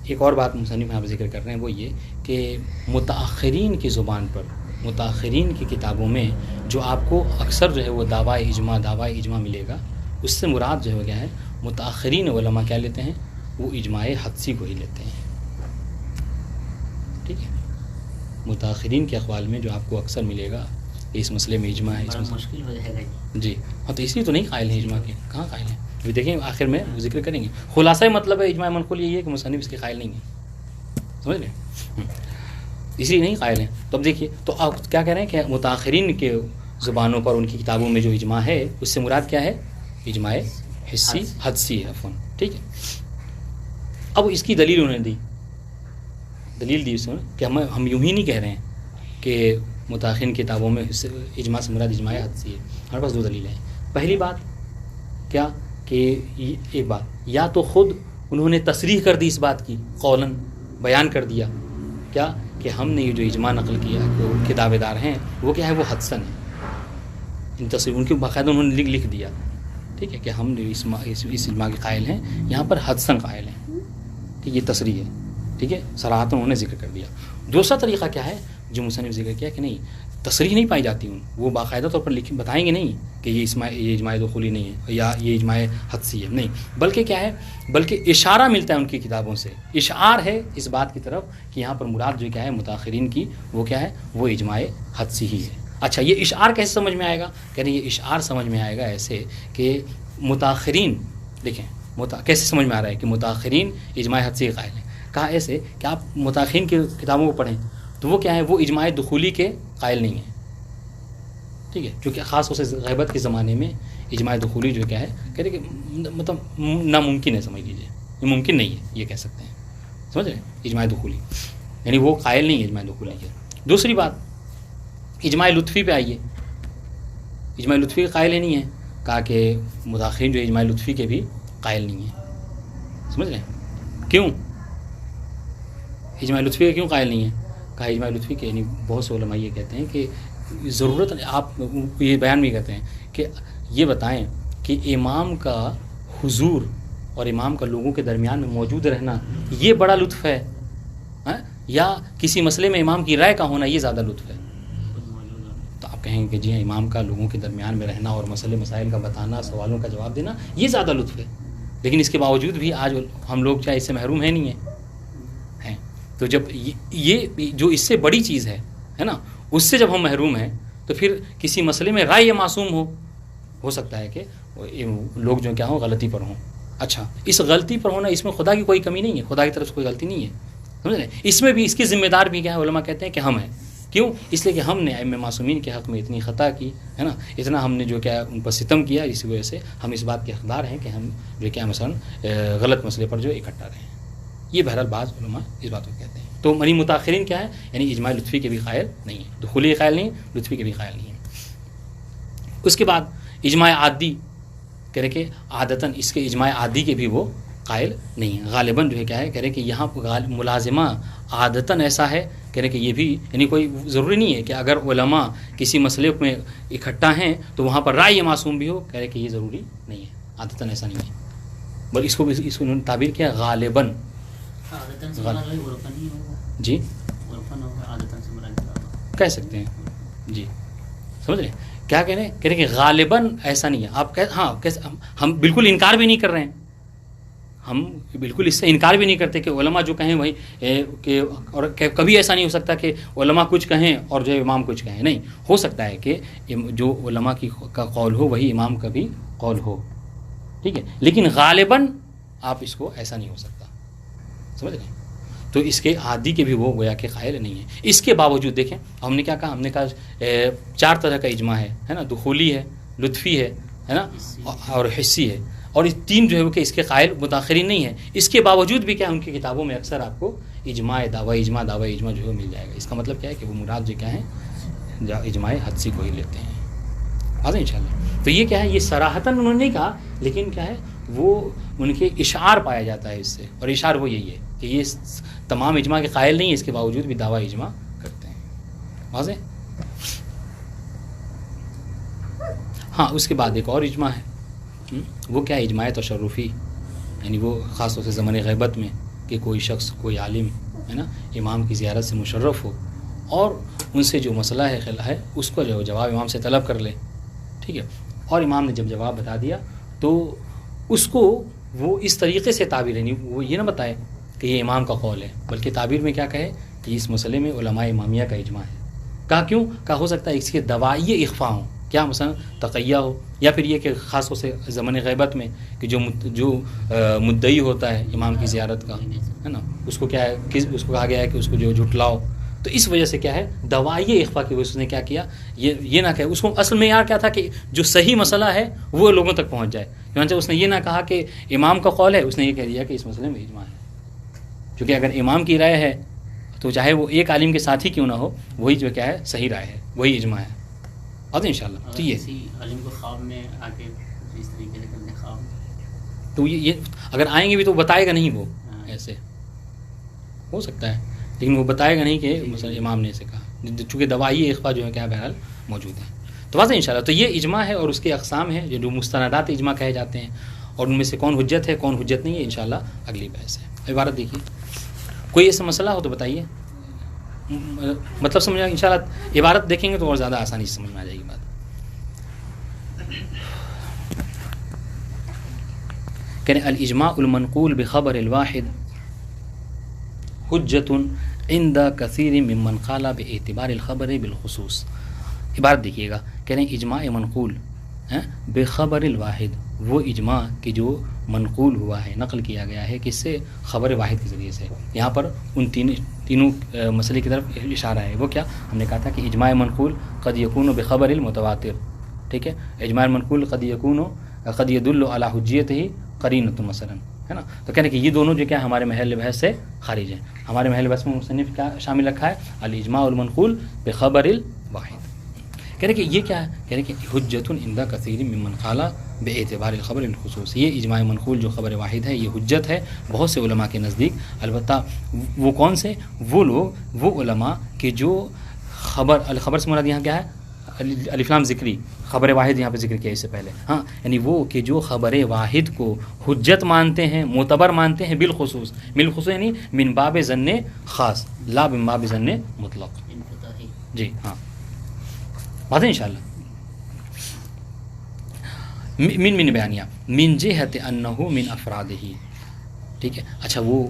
ایک اور بات مصنف یہاں پہ ذکر کر رہے ہیں، وہ یہ کہ متاخرین کی زبان پر، متاخرین کی کتابوں میں جو آپ کو اکثر جو ہے وہ دعوی اجماع ملے گا، اس سے مراد جو ہے کیا ہے، متاخرین علماء کیا لیتے ہیں، وہ اجماع حدسی کو ہی لیتے ہیں. ٹھیک ہے، متاخرین کے اقوال میں جو آپ کو اکثر ملے گا کہ اس مسئلے میں اجماع ہے، اس مسئلے مشکل ہو جائے گا جی ہاں. تو اس لیے تو نہیں قائل ہیں اجماع کے، کہاں قائل ہیں؟ ابھی دیکھیں آخر میں ذکر کریں گے. خلاصہ مطلب ہے اجماع منقول یہی ہے کہ مصنف اس کے قائل نہیں ہیں، سمجھ رہے ہیں؟ اس لیے نہیں قائل ہیں. تو اب دیکھیے، تو آپ کیا کہہ رہے ہیں کہ متاخرین کے زبانوں پر ان کی کتابوں میں جو اجماع ہے اس سے مراد کیا ہے، اجماع حدسی ہے. عفواً ٹھیک ہے. اب اس کی دلیل انہوں نے دلیل دی اس نے کہ ہم یوں ہی نہیں کہہ رہے ہیں کہ متاخرین کتابوں میں اجماع سے مراد اجماع حدسی ہے. ہمارے پاس دو دلیلیں ہیں. پہلی بات کیا کہ ایک بات، یا تو خود انہوں نے تصریح کر دی اس بات کی، قولاً بیان کر دیا کیا کہ ہم نے یہ جو اجماع نقل کیا کہ دعوے دار ہیں وہ کیا ہے، وہ حدسن ہے. ان تصریح ان کی باقاعدہ انہوں نے لکھ دیا، ٹھیک ہے، کہ ہم اس اجماع کے قائل ہیں، یہاں پر حدسن قائل ہیں. ٹھیک، یہ تصریح ہے، ٹھیک ہے، صراحتاً انہوں نے ذکر کر دیا. دوسرا طریقہ کیا ہے جو مصنف ذکر کیا کہ نہیں، تصریح نہیں پائی جاتی، وہ باقاعدہ طور پر بتائیں گے نہیں کہ یہ اجماع دخولی نہیں ہے یا یہ اجماع حدسی ہے، نہیں، بلکہ کیا ہے، بلکہ اشارہ ملتا ہے ان کی کتابوں سے، اشعار ہے اس بات کی طرف کہ یہاں پر مراد جو کیا ہے متاخرین کی، وہ کیا ہے، وہ اجماع حدسی ہی ہے. اچھا، یہ اشعار کیسے سمجھ میں آئے گا؟ کہہ رہے ہیں یہ اشعار سمجھ میں آئے گا ایسے کہ متاخرین، دیکھیں کیسے سمجھ میں آ رہا ہے کہ متاخرین اجماع حدسی قائل ہیں. کہا ایسے کہ آپ متاخرین کی کتابوں کو پڑھیں تو وہ کیا ہے، وہ اجماع دخولی کے قائل نہیں ہیں. ٹھیک ہے، کیونکہ خاص طور سے غیبت کے زمانے میں اجماع دخولی جو کیا ہے، کہہ رہے کہ مطلب ناممکن ہے، سمجھ لیجیے یہ ممکن نہیں ہے، یہ کہہ سکتے ہیں، سمجھ رہے ہیں، اجماع دخولی یعنی وہ قائل نہیں ہے اجماع دخولی کے. دوسری بات، اجماع لطفی پہ آئیے. اجماع لطفی کے قائل ہی نہیں ہے، کہا کہ متاخرین جو اجماع لطفی کے بھی قائل نہیں ہیں. سمجھ رہے ہیں کیوں اجماع لطفی کے کیوں قائل نہیں ہے؟ کہا اجماع لطفی کے یعنی بہت سے علماء یہ کہتے ہیں کہ ضرورت، آپ یہ بیان بھی کرتے ہیں کہ یہ بتائیں کہ امام کا حضور اور امام کا لوگوں کے درمیان میں موجود رہنا یہ بڑا لطف ہے، یا کسی مسئلے میں امام کی رائے کا ہونا یہ زیادہ لطف ہے؟ تو آپ کہیں گے کہ جی ہاں، امام کا لوگوں کے درمیان میں رہنا اور مسئلے مسائل کا بتانا، سوالوں کا جواب دینا یہ زیادہ لطف ہے. لیکن اس کے باوجود بھی آج ہم لوگ کیا اس سے محروم ہیں؟ نہیں ہیں. تو جب یہ جو اس سے بڑی چیز ہے نا، اس سے جب ہم محروم ہیں تو پھر کسی مسئلے میں رائے معصوم ہو سکتا ہے کہ لوگ جو کیا ہوں غلطی پر ہوں. اچھا، اس غلطی پر ہونا اس میں خدا کی کوئی کمی نہیں ہے، خدا کی طرف سے کوئی غلطی نہیں ہے، سمجھ رہے ہیں؟ اس میں بھی اس کی ذمہ دار بھی کیا ہے، علماء کہتے ہیں کہ ہم ہیں. کیوں؟ اس لیے کہ ہم نے ائمہ معصومین کے حق میں اتنی خطا کی ہے نا، اتنا ہم نے جو کیا ان پر ستم کیا، اس وجہ سے ہم اس بات کے حقدار ہیں کہ ہم جو کیا مثلا غلط مسئلے پر جو اکٹھا رہے ہیں. یہ بہرحال بعض علماء اس بات کو کہتے ہیں. تو منی متاخرین کیا ہے، یعنی اجماع لطفی کے بھی قائل نہیں ہے، دخولی کے قائل نہیں، لطفی کے بھی قائل نہیں ہے. اس کے بعد اجماع عادی، کہہ رہے کہ عادتاً اس کے اجماع عادی کے بھی وہ قائل نہیں ہے. غالباً جو ہے کیا ہے، کہہ رہے کہ یہاں ملازمہ عادتاً ایسا ہے، کہہ رہے کہ یہ بھی یعنی کوئی ضروری نہیں ہے کہ اگر علماء کسی مسئلے میں اکٹھا ہیں تو وہاں پر رائے معصوم بھی ہو، کہہ رہے کہ یہ ضروری نہیں ہے، عادتاً ایسا نہیں ہے. بلکہ اس کو انہوں نے تعبیر کیا غالباً. جی کہہ سکتے ہیں، جی سمجھ رہے ہیں کیا کہہ رہے ہیں، کہہ رہے کہ غالباً ایسا نہیں ہے. آپ ہاں ہم بالکل انکار بھی نہیں کر رہے ہیں، ہم بالکل اس سے انکار بھی نہیں کرتے کہ علماء جو کہیں وہی کہ، اور کبھی ایسا نہیں ہو سکتا کہ علماء کچھ کہیں اور جو امام کچھ کہیں. نہیں ہو سکتا ہے کہ جو علماء کا قول ہو وہی امام کا بھی قول ہو، ٹھیک ہے، لیکن غالباً آپ اس کو ایسا نہیں ہو سکتا، سمجھ رہے ہیں. تو اس کے عادی کے بھی وہ گویا کہ قائل نہیں ہے. اس کے باوجود دیکھیں ہم نے کیا کہا، ہم نے کہا 4 طرح کا اجماع ہے نا، دخولی ہے، لطفی ہے نا، اور حسی ہے. اور اس 3 جو ہے وہ کہ اس کے قائل متاخرین نہیں ہیں. اس کے باوجود بھی کیا ان کی کتابوں میں اکثر آپ کو اجماع دعوی اجماع جو ہے مل جائے گا. اس کا مطلب کیا ہے کہ وہ مراد جو کیا ہے اجماع حدسی کو ہی لیتے ہیں. واضح انشاءاللہ. تو یہ کیا ہے، یہ صراحتاً انہوں نے نہیں کہا، لیکن کیا ہے وہ ان کے اشعار پایا جاتا ہے اس سے. اور اشعار وہ یہی ہے کہ یہ تمام اجماع کے قائل نہیں، اس کے باوجود بھی دعوی اجماع کرتے ہیں. واضح. ہاں اس کے بعد ایک اور اجماع ہے، وہ کیا اجماع تشرفی، یعنی وہ خاص طور سے زمانے غیبت میں کہ کوئی شخص کوئی عالم ہے نا امام کی زیارت سے مشرف ہو اور ان سے جو مسئلہ ہے خلا ہے اس کو جو جواب امام سے طلب کر لے، ٹھیک ہے، اور امام نے جب جواب بتا دیا تو اس کو وہ اس طریقے سے تعبیر نہیں، وہ یہ نہ بتائے کہ یہ امام کا قول ہے، بلکہ تعبیر میں کیا کہے کہ اس مسئلے میں علماء امامیہ کا اجماع ہے۔ کہا کیوں؟ کہا ہو سکتا ہے اس کے دوائی اخفا ہوں، کیا مثلا تقیہ ہو، یا پھر یہ کہ خاص طور سے زمانے غیبت میں کہ جو مدعی ہوتا ہے امام کی زیارت کا ہے نا اس کو کیا ہے اس کو کہا گیا ہے کہ اس کو جو جھٹلاؤ، تو اس وجہ سے کیا ہے دوائی اخفا کی وجہ سے اس نے کیا کیا، یہ نہ کہے، اس کو اصل معیار کیا تھا کہ جو صحیح مسئلہ ہے وہ لوگوں تک پہنچ جائے، چنانچہ اس نے یہ نہ کہا کہ امام کا قول ہے، اس نے یہ کہہ دیا کہ اس مسئلے میں اجماع ہے، کیونکہ اگر امام کی رائے ہے تو چاہے وہ ایک عالم کے ساتھ ہی کیوں نہ ہو وہی جو کیا ہے صحیح رائے ہے، وہی اجماع ہے۔ اور انشاءاللہ تو یہ کسی عالم کو خواب میں آ کے اس طریقے سے کرنے خواب تو یہ اگر آئیں گے بھی تو بتائے گا نہیں، وہ ایسے ہو سکتا ہے لیکن وہ بتائے گا نہیں کہ مثلا امام نے اسے کہا، چونکہ دوائی اخفا جو ہے کیا بہرحال موجود ہے۔ تو واضح انشاءاللہ تو یہ اجماع ہے اور اس کے اقسام ہیں جو مستندات اجماع کہے جاتے ہیں، اور ان میں سے کون حجت ہے کون حجت نہیں ہے انشاءاللہ اگلی بحث ہے۔ عبارت دیکھیے، کوئی ایسا مسئلہ ہو تو بتائیے، مطلب سمجھ آئے انشاءاللہ، عبارت دیکھیں گے تو اور زیادہ آسانی سے سمجھ میں آ جائے گی بات۔ کہنے الاجماع المنقول بخبر الواحد حجت عند کثیر ممن قال باعتبار الخبر بالخصوص۔ عبارت دیکھیے گا، کہہ رہے ہیں اجماع منقول بخبر الواحد، وہ اجماع کہ جو منقول ہوا ہے نقل کیا گیا ہے کس سے، خبر واحد کے ذریعے سے۔ یہاں پر ان تینوں مسئلے کی طرف اشارہ ہے، وہ کیا ہم نے کہا تھا کہ اجماع منقول قد یکون بخبر المتواتر، ٹھیک ہے، اجماع منقول قد یکون قد يدل على حجیتہ قرینۃ مثلا، ہے نا، تو کہنے کہ یہ دونوں جو کیا ہمارے محل بحث سے خارج ہیں۔ ہمارے محل بحث میں مصنف کیا شامل رکھا ہے، الاجماع المنقول بخبر الواحد۔ کہنے کہ یہ کیا ہے، کہنے کہ حجت عند کثیر ممن قال باعتبار الخبر الخصوص، یہ اجماع منقول جو خبر واحد ہے یہ حجت ہے بہت سے علماء کے نزدیک، البتہ وہ کون سے، وہ لوگ وہ علماء کہ جو الخبر سے مراد یہاں کیا ہے، الف لام ذکری، خبر واحد یہاں پہ ذکر کیا اس سے پہلے، ہاں یعنی وہ کہ جو خبر واحد کو حجت مانتے ہیں معتبر مانتے ہیں بالخصوص، بالخصوص یعنی من باب ظن خاص لا من باب ظن مطلق، جی ہاں بات ہے انشاءاللہ۔ من بیانیہ من جہت انہ من افرادہ، ٹھیک ہے، اچھا وہ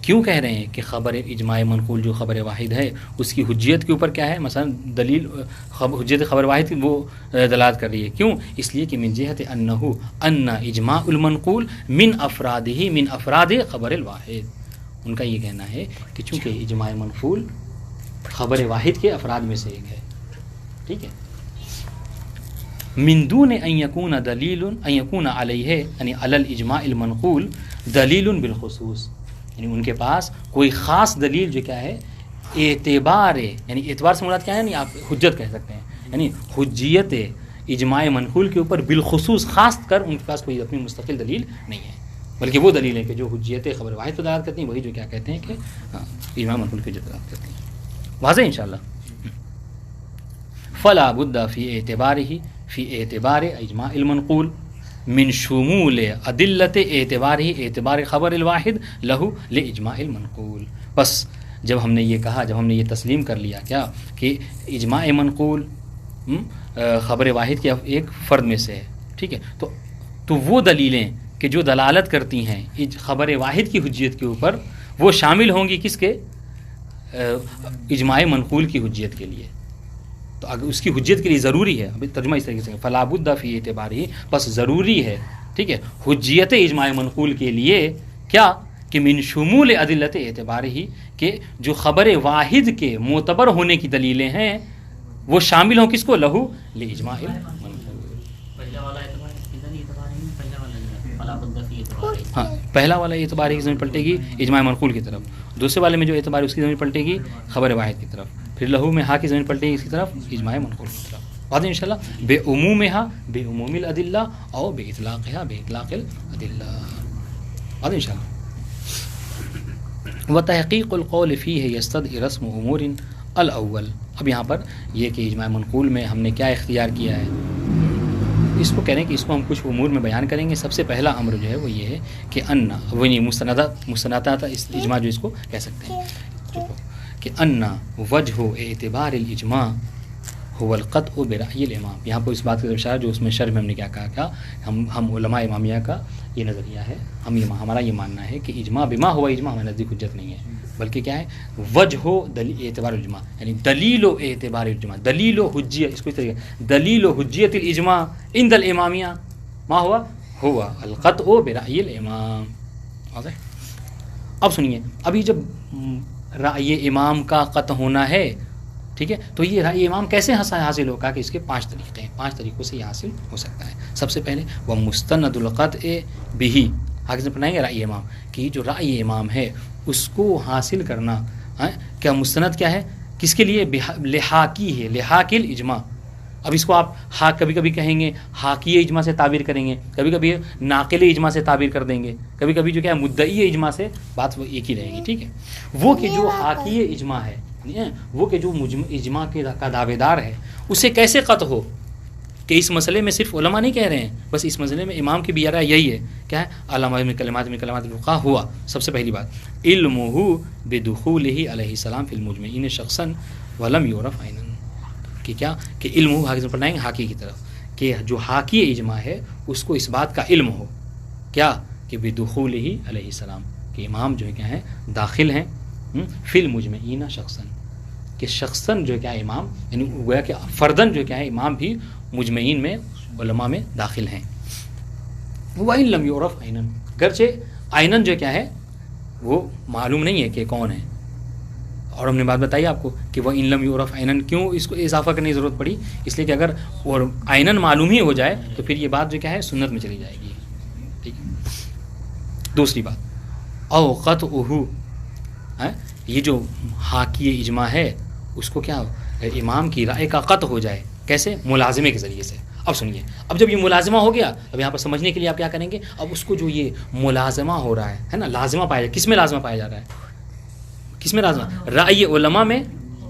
کیوں کہہ رہے ہیں کہ خبر اجماع منقول جو خبر واحد ہے اس کی حجیت کے اوپر کیا ہے، مثلا دلیل حجیت خبر واحد کی وہ دلالت کر رہی ہے، کیوں، اس لیے کہ من جہت انہ ان اجماع المنقول من افرادہ من افراد خبر الواحد، ان کا یہ کہنا ہے کہ چونکہ اجماع منقول خبر واحد کے افراد میں سے ایک ہے، ٹھیک ہے، من دون ان یکون دلیل ان یکون علیہ یعنی علی الاجماع المنقول دلیل بالخصوص، یعنی ان کے پاس کوئی خاص دلیل جو کیا ہے اعتبار، یعنی اعتبار سے مراد کیا ہے، یعنی آپ حجت کہہ سکتے ہیں، یعنی حجیت اجماع منقول کے اوپر بالخصوص خاص کر ان کے پاس کوئی اپنی مستقل دلیل نہیں ہے، بلکہ وہ دلیل ہے کہ جو حجیت خبر واحد کو دلالت کرتی ہیں وہی جو کیا کہتے ہیں کہ اجماع منقول کی دلالت کرتی ہیں، واضح انشاءاللہ۔ فلا بد فی اعتبار اجماع المنقول من شمول ادلت اعتبار خبر الواحد لہو لاجماع المنقول۔ بس جب ہم نے یہ کہا، جب ہم نے یہ تسلیم کر لیا کیا کہ اجماع منقول خبر واحد کے ایک فرد میں سے ہے، ٹھیک ہے، تو وہ دلیلیں کہ جو دلالت کرتی ہیں خبر واحد کی حجیت کے اوپر وہ شامل ہوں گی کس کے، اجماع منقول کی حجیت کے لیے، تو اگر اس کی حجیت کے لیے ضروری ہے، ابھی ترجمہ اس طریقے سے فلا بد فی اعتبارہ، بس ضروری ہے، ٹھیک ہے، حجیت اجماع منقول کے لیے کیا کہ من شمول ادلت اعتبارہ، کہ جو خبر واحد کے معتبر ہونے کی دلیلیں ہیں وہ شامل ہوں کس کو، لہو لاجماع المنقول۔ ہاں پہلا والا اعتبار کی ضمیر پلٹے گی اجماع منقول کی طرف، دوسرے والے میں جو اعتبار اس کی ضمیر پلٹے گی خبر واحد کی طرف، پھر لہو میں ہا کی ضمیر پلٹے گی اس کی طرف اجماع منقول کی طرف، بعد انشاءاللہ بے عمومہا بے عموم الادلہ او بے اطلاقہا بے اطلاق الادلہ، بعد انشاءاللہ۔ وتحقیق القول فیہ یستدعی رسم امور الاول، اب یہاں پر یہ کہ اجماع منقول میں ہم نے کیا اختیار کیا ہے، اس کو کہہ رہے ہیں کہ اس کو ہم کچھ امور میں بیان کریں گے. سب سے پہلا امر جو ہے وہ یہ ہے کہ انا وہ نہیں مستندات اجماع جو اس کو کہہ سکتے ہیں کہ انا وجہ اعتبار الاجماع هو القطع برأی الامام. یہاں پر اس بات کا اشارہ جو اس میں شرح میں ہم نے کیا کہا کیا ہم علماء امامیہ کا یہ نظریہ ہے, ہمارا یہ ماننا ہے کہ اجماع بما ہوا اجماع ہمارے نزدیک حجت نہیں ہے, بلکہ کیا ہے وجہ اعتبار الاجماع, یعنی دلیل و اعتبار الاجماع, دلیل و حجیت, اس کو اس طریقے دلیل و حجیت الاجماع عند الامامیہ ما ہوا القطع برأی الامام. واضح؟ اب سنیے, ابھی جب رأی امام کا قطع ہونا ہے, ٹھیک ہے, تو یہ رأی امام کیسے حاصل ہوگا کہ اس کے 5 طریقے ہیں, 5 طریقوں سے یہ حاصل ہو سکتا ہے. سب سے پہلے وہ مستند القطع بہ, آگے سے پڑھائیں گے رأی امام کہ جو رأی امام ہے اس کو حاصل کرنا کیا مستند کیا ہے, کس کے لیے, لحاکی ہے, لحاک الاجماع. اب اس کو آپ کبھی کبھی کہیں گے حاکی اجماع سے تعبیر کریں گے, کبھی کبھی ناقل اجماع سے تعبیر کر دیں گے, کبھی کبھی جو کیا ہے مدعی اجماع سے, بات وہ ایک ہی رہے گی. ٹھیک ہے, وہ کہ جو حاکی اجماع ہے, وہ کہ جو اجماع کا دعوے دار ہے, اسے کیسے قطع ہو کہ اس مسئلے میں صرف علماء نہیں کہہ رہے ہیں, بس اس مسئلے میں امام کی بھی رائے یہی ہے, کیا ہے علامہ ابن کلمات الفقہ ہوا. سب سے پہلی بات علمہ بدخولہ علیہ السلام فی المجمعین شخصا ولم یعرف عینا, کہ کیا کہ علم ہو, حاکی پڑھائیں گے حاکی کی طرف, کہ جو حاکی اجماع ہے اس کو اس بات کا علم ہو, کیا کہ بدخولہ علیہ السلام, کہ امام جو ہے کیا ہے داخل ہیں فی المجمعین شخصا, کہ شخصاً جو کیا ہے امام, یعنی گویا کہ فردن جو کیا ہے امام بھی مجمعین میں علماء میں داخل ہیں. وَإِن لَمْ يُعْرَفْ عَيْنًا, گرچہ عیناً جو کیا ہے وہ معلوم نہیں ہے کہ کون ہے. اور ہم نے بات بتائی آپ کو کہ وَإِن لَمْ يُعْرَفْ عَيْنًا, کیوں اس کو اضافہ کرنے کی ضرورت پڑی, اس لیے کہ اگر اور عیناً معلوم ہی ہو جائے تو پھر یہ بات جو کیا ہے سنت میں چلی جائے گی. ٹھیک ہے. دوسری بات او قطعہ, یہ جو حاکی اجماع ہے اس کو کیا امام کی رائے کا قطع ہو جائے, کیسے, ملازمے کے ذریعے سے. اب سنیے, اب جب یہ ملازمہ ہو گیا, اب یہاں پر سمجھنے کے لیے آپ کیا کریں گے, اب اس کو جو یہ ملازمہ ہو رہا ہے نا, لازمہ پایا جائے, کس میں لازمہ پایا جا رہا ہے, کس میں لازمہ, رائے علماء میں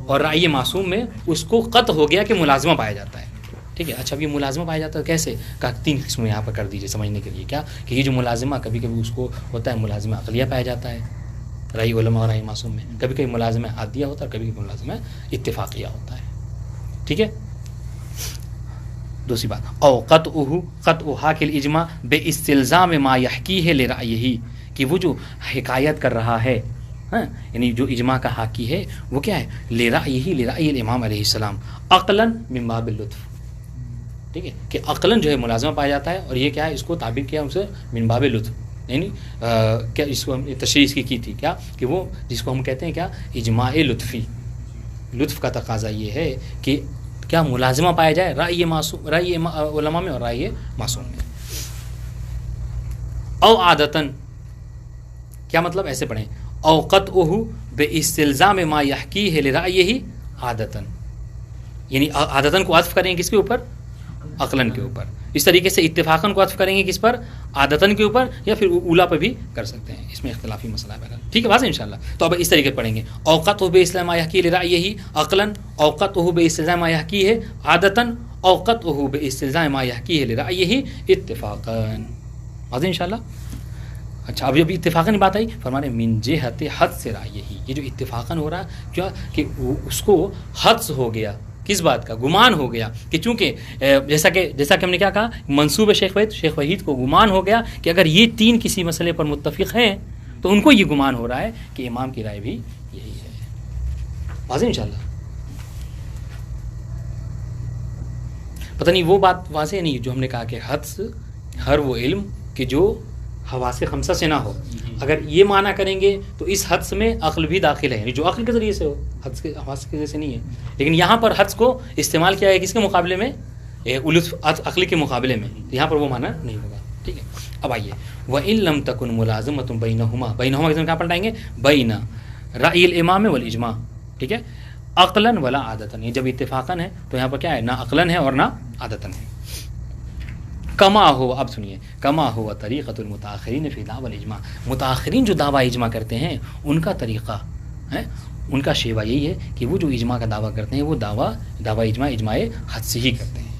اور رائے معصوم میں اس کو قطع ہو گیا کہ ملازمہ پایا جاتا ہے. ٹھیک ہے. اچھا, اب یہ ملازمہ پایا جاتا ہے کیسے, کا 3 قسم یہاں پر کر دیجیے سمجھنے کے لیے, کیا کہ یہ جو ملازمہ کبھی کبھی اس کو ہوتا ہے ملازمہ عقلیہ پایا جاتا ہے رائے علماء اور رائے معصوم میں, کبھی کبھی ملازمہ عادیہ ہوتا ہے, کبھی کبھی ملازمہ اتفاقیہ ہوتا ہے. ٹھیک ہے. دوسری بات او قطع حاکی الاجماع باستلزام ما یحکیہ لرأیہ, کہ وہ جو حکایت کر رہا ہے, یعنی جو اجماع کا حاکی ہے وہ کیا ہے, لرأیہ لرأی الامام علیہ السلام عقلا من باب اللطف. ٹھیک ہے, کہ عقلا جو ہے ملازمہ پایا جاتا ہے, اور یہ کیا ہے اس کو تعبیر کیا اسے من باب لطف, یعنی کیا اس کو ہم تشریح اس کی تھی کیا کہ وہ جس کو ہم کہتے ہیں کیا اجماع لطفی. لطف کا تقاضا یہ ہے کہ کیا ملازمہ پایا جائے رائے معصوم, رائے علماء میں اور رائے معصوم میں. او عادتاً, کیا مطلب, ایسے پڑھیں او قطعہ باستلزام ما یحکیہ لرأیہ عادتاً, یعنی عادتاً کو عطف کریں کس کے اوپر, عقلاً کے اوپر. اس طریقے سے اتفاقاً کو عطف کریں گے کس پر, عادتاً کے اوپر, یا پھر اولا پر بھی کر سکتے ہیں, اس میں اختلافی مسئلہ ہے. ٹھیک ہے, واضح انشاءاللہ. تو اب اس طریقے سے پڑھیں گے اوقات باستلزام ما یحکی لرأیہ عقلاً, اوقات باستلزام ما یحکیہ عادتاً, اوقات باستلزام ما یحکیہ لرأیہ اتفاقاً. واضح انشاءاللہ. اچھا, اب اتفاقاً بات آئی, فرمانے من جہت حد سے رأیہ, یہ جو اتفاقاً ہو رہا ہے کیا کہ اس کو حدس ہو گیا, کس بات کا, گمان ہو گیا کہ چونکہ جیسا کہ ہم نے کیا کہا, منصوب شیخ وحید کو گمان ہو گیا کہ اگر یہ 3 کسی مسئلے پر متفق ہیں تو ان کو یہ گمان ہو رہا ہے کہ امام کی رائے بھی یہی ہے. واضح انشاءاللہ. پتہ نہیں وہ بات واضح نہیں جو ہم نے کہا کہ حدس ہر وہ علم کہ جو حواس خمسہ سے نہ ہو. اگر یہ معنی کریں گے تو اس حدس میں عقل بھی داخل ہے, یعنی جو عقل کے ذریعے سے ہو, حدس کے حواس کے ذریعے سے نہیں ہے. لیکن یہاں پر حدس کو استعمال کیا ہے کس کے مقابلے میں, عقل کے مقابلے میں, یہاں پر وہ معنی نہیں ہوگا. ٹھیک ہے. اب آئیے وَإِن لَمْ تَكُنْ مُلَازِمَةٌ بَيْنَهُمَا, بَيْنَهُمَا کس میں کہاں پڑھائیں گے, بَيْنَ رَأْيِ الْإِمَامِ وَالْإِجْمَاعِ. ٹھیک ہے, عقلاً ولا عادتاً, یہ جب اتفاقاً ہے تو یہاں پر کیا ہے, نہ عقلاً ہے اور نہ عادتاً ہے. کما ہو, اب سنیے, کما ہوا طریقۃ المتاخرین فی دعوی الاجماع, متاخرین جو دعویٰ اجماع کرتے ہیں ان کا طریقہ ہے, ان کا شیوہ یہی ہے کہ وہ جو اجماع کا دعویٰ کرتے ہیں وہ دعویٰ اجماع حد سے ہی کرتے ہیں.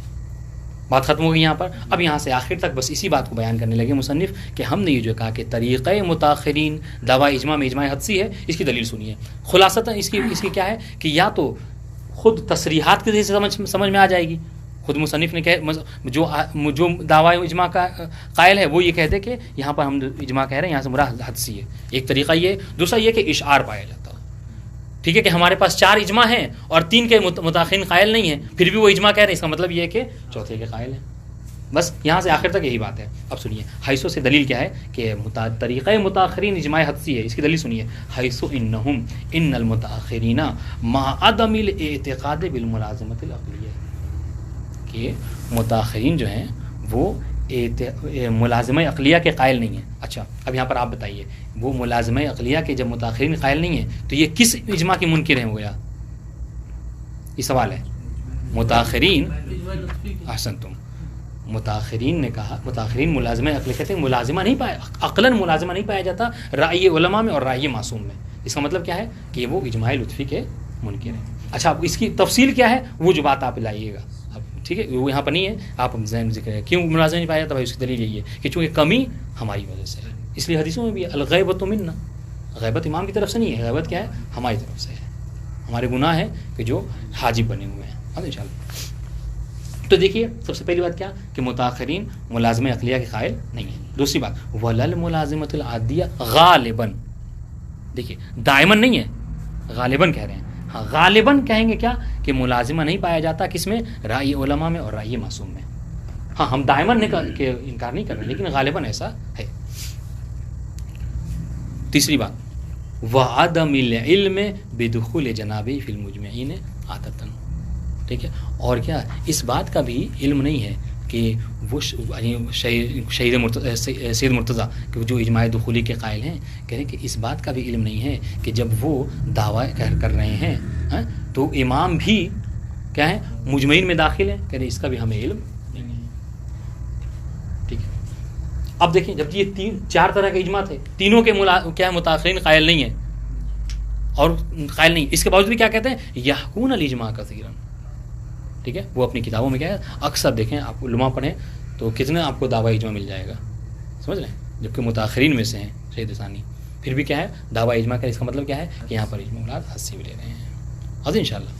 بات ختم ہو گئی یہاں پر. اب یہاں سے آخر تک بس اسی بات کو بیان کرنے لگے مصنف کہ ہم نے یہ جو کہا کہ طریقہ متاخرین دعویٰ اجماع میں اجماع حدسی ہے، اس کی دلیل سنیے. خلاصتاً اس کی کیا ہے کہ یا تو خود تصریحات کے ذریعے سے سمجھ میں آ جائے گی. خود مصنف نے جو دعویٰ اجماع کا قائل ہے وہ یہ کہتے کہ یہاں پر ہم اجماع کہہ رہے ہیں، یہاں سے مراد حدسی ہے. ایک طریقہ یہ. دوسرا یہ کہ اشعار پایا جاتا ہے. ٹھیک ہے کہ ہمارے پاس 4 اجماع ہیں اور 3 کے متاخرین قائل نہیں ہیں، پھر بھی وہ اجماع کہہ رہے ہیں، اس کا مطلب یہ ہے کہ چوتھے کے قائل ہیں. بس یہاں سے آخر تک یہی بات ہے. اب سنیے حیثو سے دلیل کیا ہے کہ طریقہ متاخرین اجماع حدسی ہے. اس کی دلیل سنیے. حیثو انہم ان المتاخرین مع عدم الاعتقاد بالملازمۃ العقلیہ، کہ متاخرین جو ہیں وہ ملازمہ عقلیہ کے قائل نہیں ہیں. اچھا اب یہاں پر آپ بتائیے وہ ملازمہ عقلیہ کے جب متاخرین قائل نہیں ہیں تو یہ کس اجماع کی منکر ہیں گویا؟ یہ سوال ہے. متاخرین احسن تم متاخرین نے کہا متاخرین ملازمہ عقلیہ کہتے ہیں ملازمہ نہیں پایا، عقلاً ملازمہ نہیں پایا جاتا رائے علماء میں اور رائے معصوم میں. اس کا مطلب کیا ہے کہ وہ اجماع لطفی کے منکر ہیں. اچھا اب اس کی تفصیل کیا ہے وہ جو بات آپ لائیے گا. ٹھیک ہے وہ یہاں پر نہیں ہے، آپ ذہن ذکر ہے کیوں ملازم نہیں پایا جاتا. بھائی اس کی دلیل یہی ہے کہ چونکہ کمی ہماری وجہ سے ہے. اس لیے حدیثوں میں بھی الغیبۃ منا، غیبت امام کی طرف سے نہیں ہے، غیبت کیا ہے ہماری طرف سے ہے. ہمارے گناہ ہے کہ جو حاجب بنے ہوئے ہیں. ان شاء اللہ. تو دیکھیے سب سے پہلی بات کیا کہ متاخرین ملازمہ عقلیہ کے قائل نہیں ہیں. دوسری بات ولل ملازمۃ العادیہ غالباً، دیکھیے دائماً نہیں ہے، غالباً کہہ رہے ہیں. ہاں غالباً کہیں گے کیا کہ ملازمہ نہیں پایا جاتا کس میں؟ رائے علماء میں اور رائے معصوم میں. ہاں ہم دائماً کہ انکار نہیں کر رہے لیکن غالباً ایسا ہے. تیسری بات وعدم العلم بدخول جنابہ فی المجمعین عادتاً. ٹھیک ہے اور کیا اس بات کا بھی علم نہیں ہے کہ وہ سید مرتضیٰ کہ جو اجماع دخولی کے قائل ہیں کہہ رہے ہیں کہ اس بات کا بھی علم نہیں ہے کہ جب وہ دعویٰ کر رہے ہیں تو امام بھی کیا ہے مجمعین میں داخل ہیں. کہہ رہے اس کا بھی ہمیں علم نہیں ہے. ٹھیک ہے اب دیکھیں جب یہ 4 طرح کے اجماع تھے، تینوں کے کیا ہے متاخرین قائل نہیں ہیں اور قائل نہیں، اس کے باوجود بھی کیا کہتے ہیں یحکون الاجماع کثیراً. ٹھیک ہے وہ اپنی کتابوں میں کیا ہے اکثر دیکھیں آپ علماء پڑھیں تو کتنے آپ کو دعویٰ اجماع مل جائے گا، سمجھ لیں، جبکہ متاخرین میں سے ہیں شہید ثانی پھر بھی کیا ہے دعویٰ اجماع کا. اس کا مطلب کیا ہے کہ یہاں پر اجماع مراد حدسی بھی لے رہے ہیں. حاضر انشاءاللہ.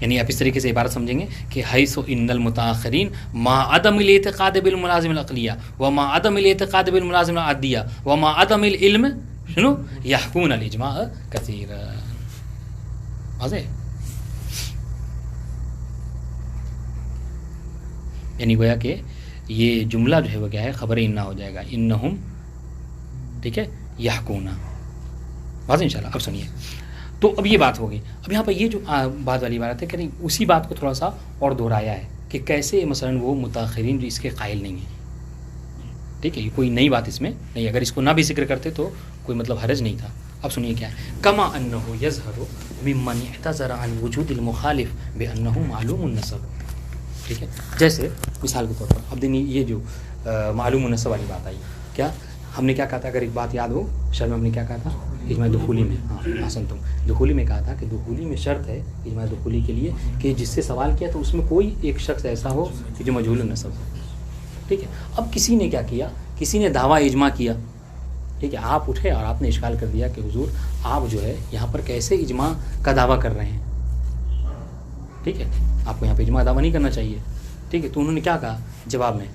یعنی آپ اس طریقے سے عبارت سمجھیں گے کہ حیث ان المتاخرین مع عدم الاعتقاد بالملازم العقلیہ ومع عدم الاعتقاد بالملازم العادیہ ومع عدم العلم شنو یحکون الاجماع کثیرا. واضح؟ یعنی گویا کہ یہ جملہ جو ہے وہ کیا ہے خبر اننا ہو جائے گا انہم. ٹھیک ہے یحکون. واضح انشاءاللہ. اب سنیے تو اب یہ بات ہوگی. اب یہاں پہ یہ جو بات والی عبارت ہے کہ اسی بات کو تھوڑا سا اور دہرایا ہے کہ کیسے مثلا وہ متاخرین جو اس کے قائل نہیں ہیں. ٹھیک ہے یہ کوئی نئی بات اس میں نہیں، اگر اس کو نہ بھی ذکر کرتے تو کوئی مطلب حرج نہیں تھا. اب سنیے کیا ہے کما انہ یظہر ممن اعتذر عن وجود المخالف بانہ معلوم النسب. ٹھیک ہے جیسے مثال کے طور پر اب دیکھیے یہ جو معلوم النسب والی بات آئی، کیا ہم نے کیا کہا تھا؟ اگر ایک بات یاد ہو شرح میں ہم نے کیا کہا تھا اجماع دخولی میں، ہاں حسن تم دخولی میں کہا تھا کہ دخولی میں شرط ہے اجماع دخولی کے لیے کہ جس سے سوال کیا تو اس میں کوئی ایک شخص ایسا ہو کہ جو مجہول النسب ہو. ٹھیک ہے اب کسی نے کیا کیا، کسی نے دعویٰ اجماع کیا. ٹھیک ہے آپ اٹھے اور آپ نے اشکال کر دیا کہ حضور آپ جو ہے یہاں پر کیسے اجماع کا دعویٰ کر رہے ہیں. ٹھیک ہے آپ کو یہاں پہ اجماع دعویٰ نہیں کرنا چاہیے. ٹھیک ہے تو انہوں نے کیا کہا جواب میں،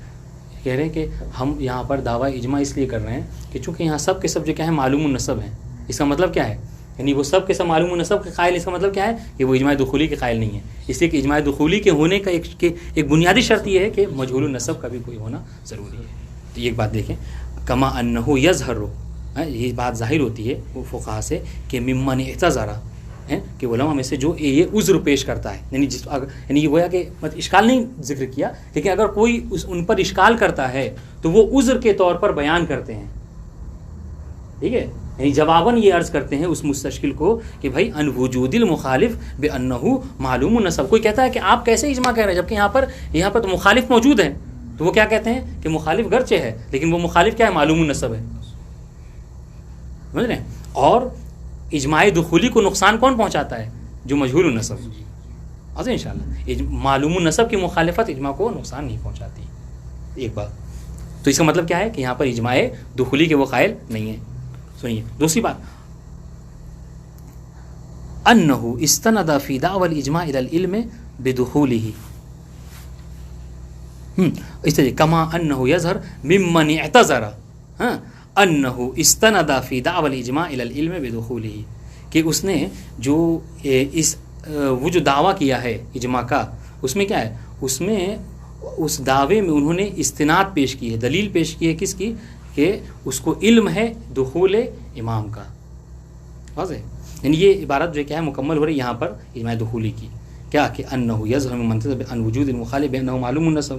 کہہ رہے ہیں کہ ہم یہاں پر دعویٰ اجماع اس لیے کر رہے ہیں کہ چونکہ یہاں سب کے سب جو کیا ہے معلوم النسب ہیں. اس کا مطلب کیا ہے یعنی وہ سب کے سب معلوم النسب کے قائل. اس کا مطلب کیا ہے کہ وہ اجماع دخولی کے قائل نہیں ہے. اس لیے کہ اجماع دخولی کے ہونے کا ایک بنیادی شرط یہ ہے کہ مجہول النسب کا بھی کوئی ہونا ضروری ہے. تو یہ ایک بات دیکھیں کما انہ یظہر، یہ بات ظاہر ہوتی ہے وہ فقہا سے کہ ممن اعتذر کہ علماء میں سے جو یہ عذر پیش کرتا ہے، یعنی یہ گویا کہ اشکال نہیں ذکر کیا لیکن اگر کوئی ان پر اشکال کرتا ہے تو وہ عذر کے طور پر بیان کرتے ہیں. ٹھیک ہے یعنی جواباً یہ عرض کرتے ہیں اس مستشکل کو کہ بھائی ان وجود المخالف بانہ معلوم النسب. کوئی کہتا ہے کہ آپ کیسے اجماع کہہ رہے ہیں جبکہ یہاں پر تو مخالف موجود ہیں. تو وہ کیا کہتے ہیں کہ مخالف گرچہ ہے لیکن وہ مخالف کیا ہے معلوم النسب ہے. سمجھ رہے ہیں؟ اور اجماع دخولی کو نقصان کون پہنچاتا ہے؟ جو مجہول النسب. آج ان شاء اللہ معلوم النسب کی مخالفت اجماع کو نقصان نہیں پہنچاتی. ایک بات تو اس کا مطلب کیا ہے کہ یہاں پر اجماع دخولی کے وہ قائل نہیں ہیں. سنیے دوسری بات، انہ استند فی دعوی الاجماع الی العلم بدخولہ، اس طرح کما انہ یظہر ممن اعتذر انہ استند فی دعوی الاجماع الی العلم بدخولہ، کہ اس نے جو وہ جو دعویٰ کیا ہے اجماع کا، اس میں کیا ہے، اس میں اس دعوے میں انہوں نے استناد پیش کی ہے، دلیل پیش کی ہے کس کی، کہ اس کو علم ہے دخول امام کا. واضح، یعنی یہ عبارت جو کیا ہے مکمل ہو رہی ہے یہاں پر اجماع دخولی کی، کیا کہ انہ یظہر من منطق ان وجود المخالف بانہ معلوم النسب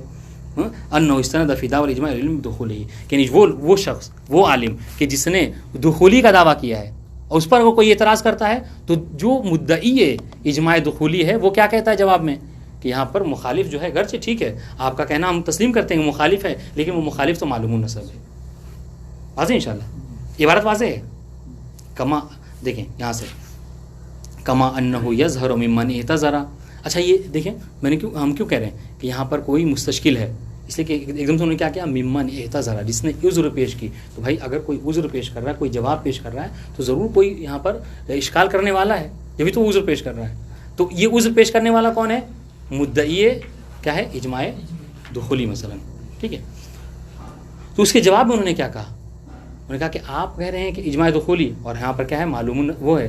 انہ استند فی دعوی الاجماع العلم بدخولہ، یعنی وہ شخص، وہ عالم کہ جس نے دخولی کا دعویٰ کیا ہے اور اس پر اگر کوئی اعتراض کرتا ہے تو جو مدعی اجماع دخولی ہے وہ کیا کہتا ہے جواب میں، کہ یہاں پر مخالف جو ہے گرچہ ٹھیک ہے آپ کا کہنا ہم تسلیم کرتے ہیں کہ مخالف ہے، لیکن وہ مخالف تو معلوم النسب ہے. واضح انشاءاللہ عبارت واضح ہے. کما دیکھیں یہاں سے کما انہ یظہر ممن اعتذر. اچھا یہ دیکھیں میں نے ہم کیوں کہہ رہے ہیں کہ یہاں پر کوئی مستشکل ہے، اس لیے کہ ایک دم سے انہوں نے کیا کیا، ممن اعتذر، جس نے عذر پیش کی. تو بھائی اگر کوئی عذر پیش کر رہا ہے، کوئی جواب پیش کر رہا ہے تو ضرور کوئی یہاں پر اشکال کرنے والا ہے، جبھی تو وہ عذر پیش کر رہا ہے. تو یہ عذر پیش کرنے والا کون ہے، مدعی کیا ہے اجماع دخولی مثلا. ٹھیک ہے، تو اس کے جواب میں انہوں نے کیا کہا، انہوں نے کہا کہ آپ کہہ رہے ہیں کہ اجماع دخولی، اور یہاں پر کیا ہے معلوم وہ ہے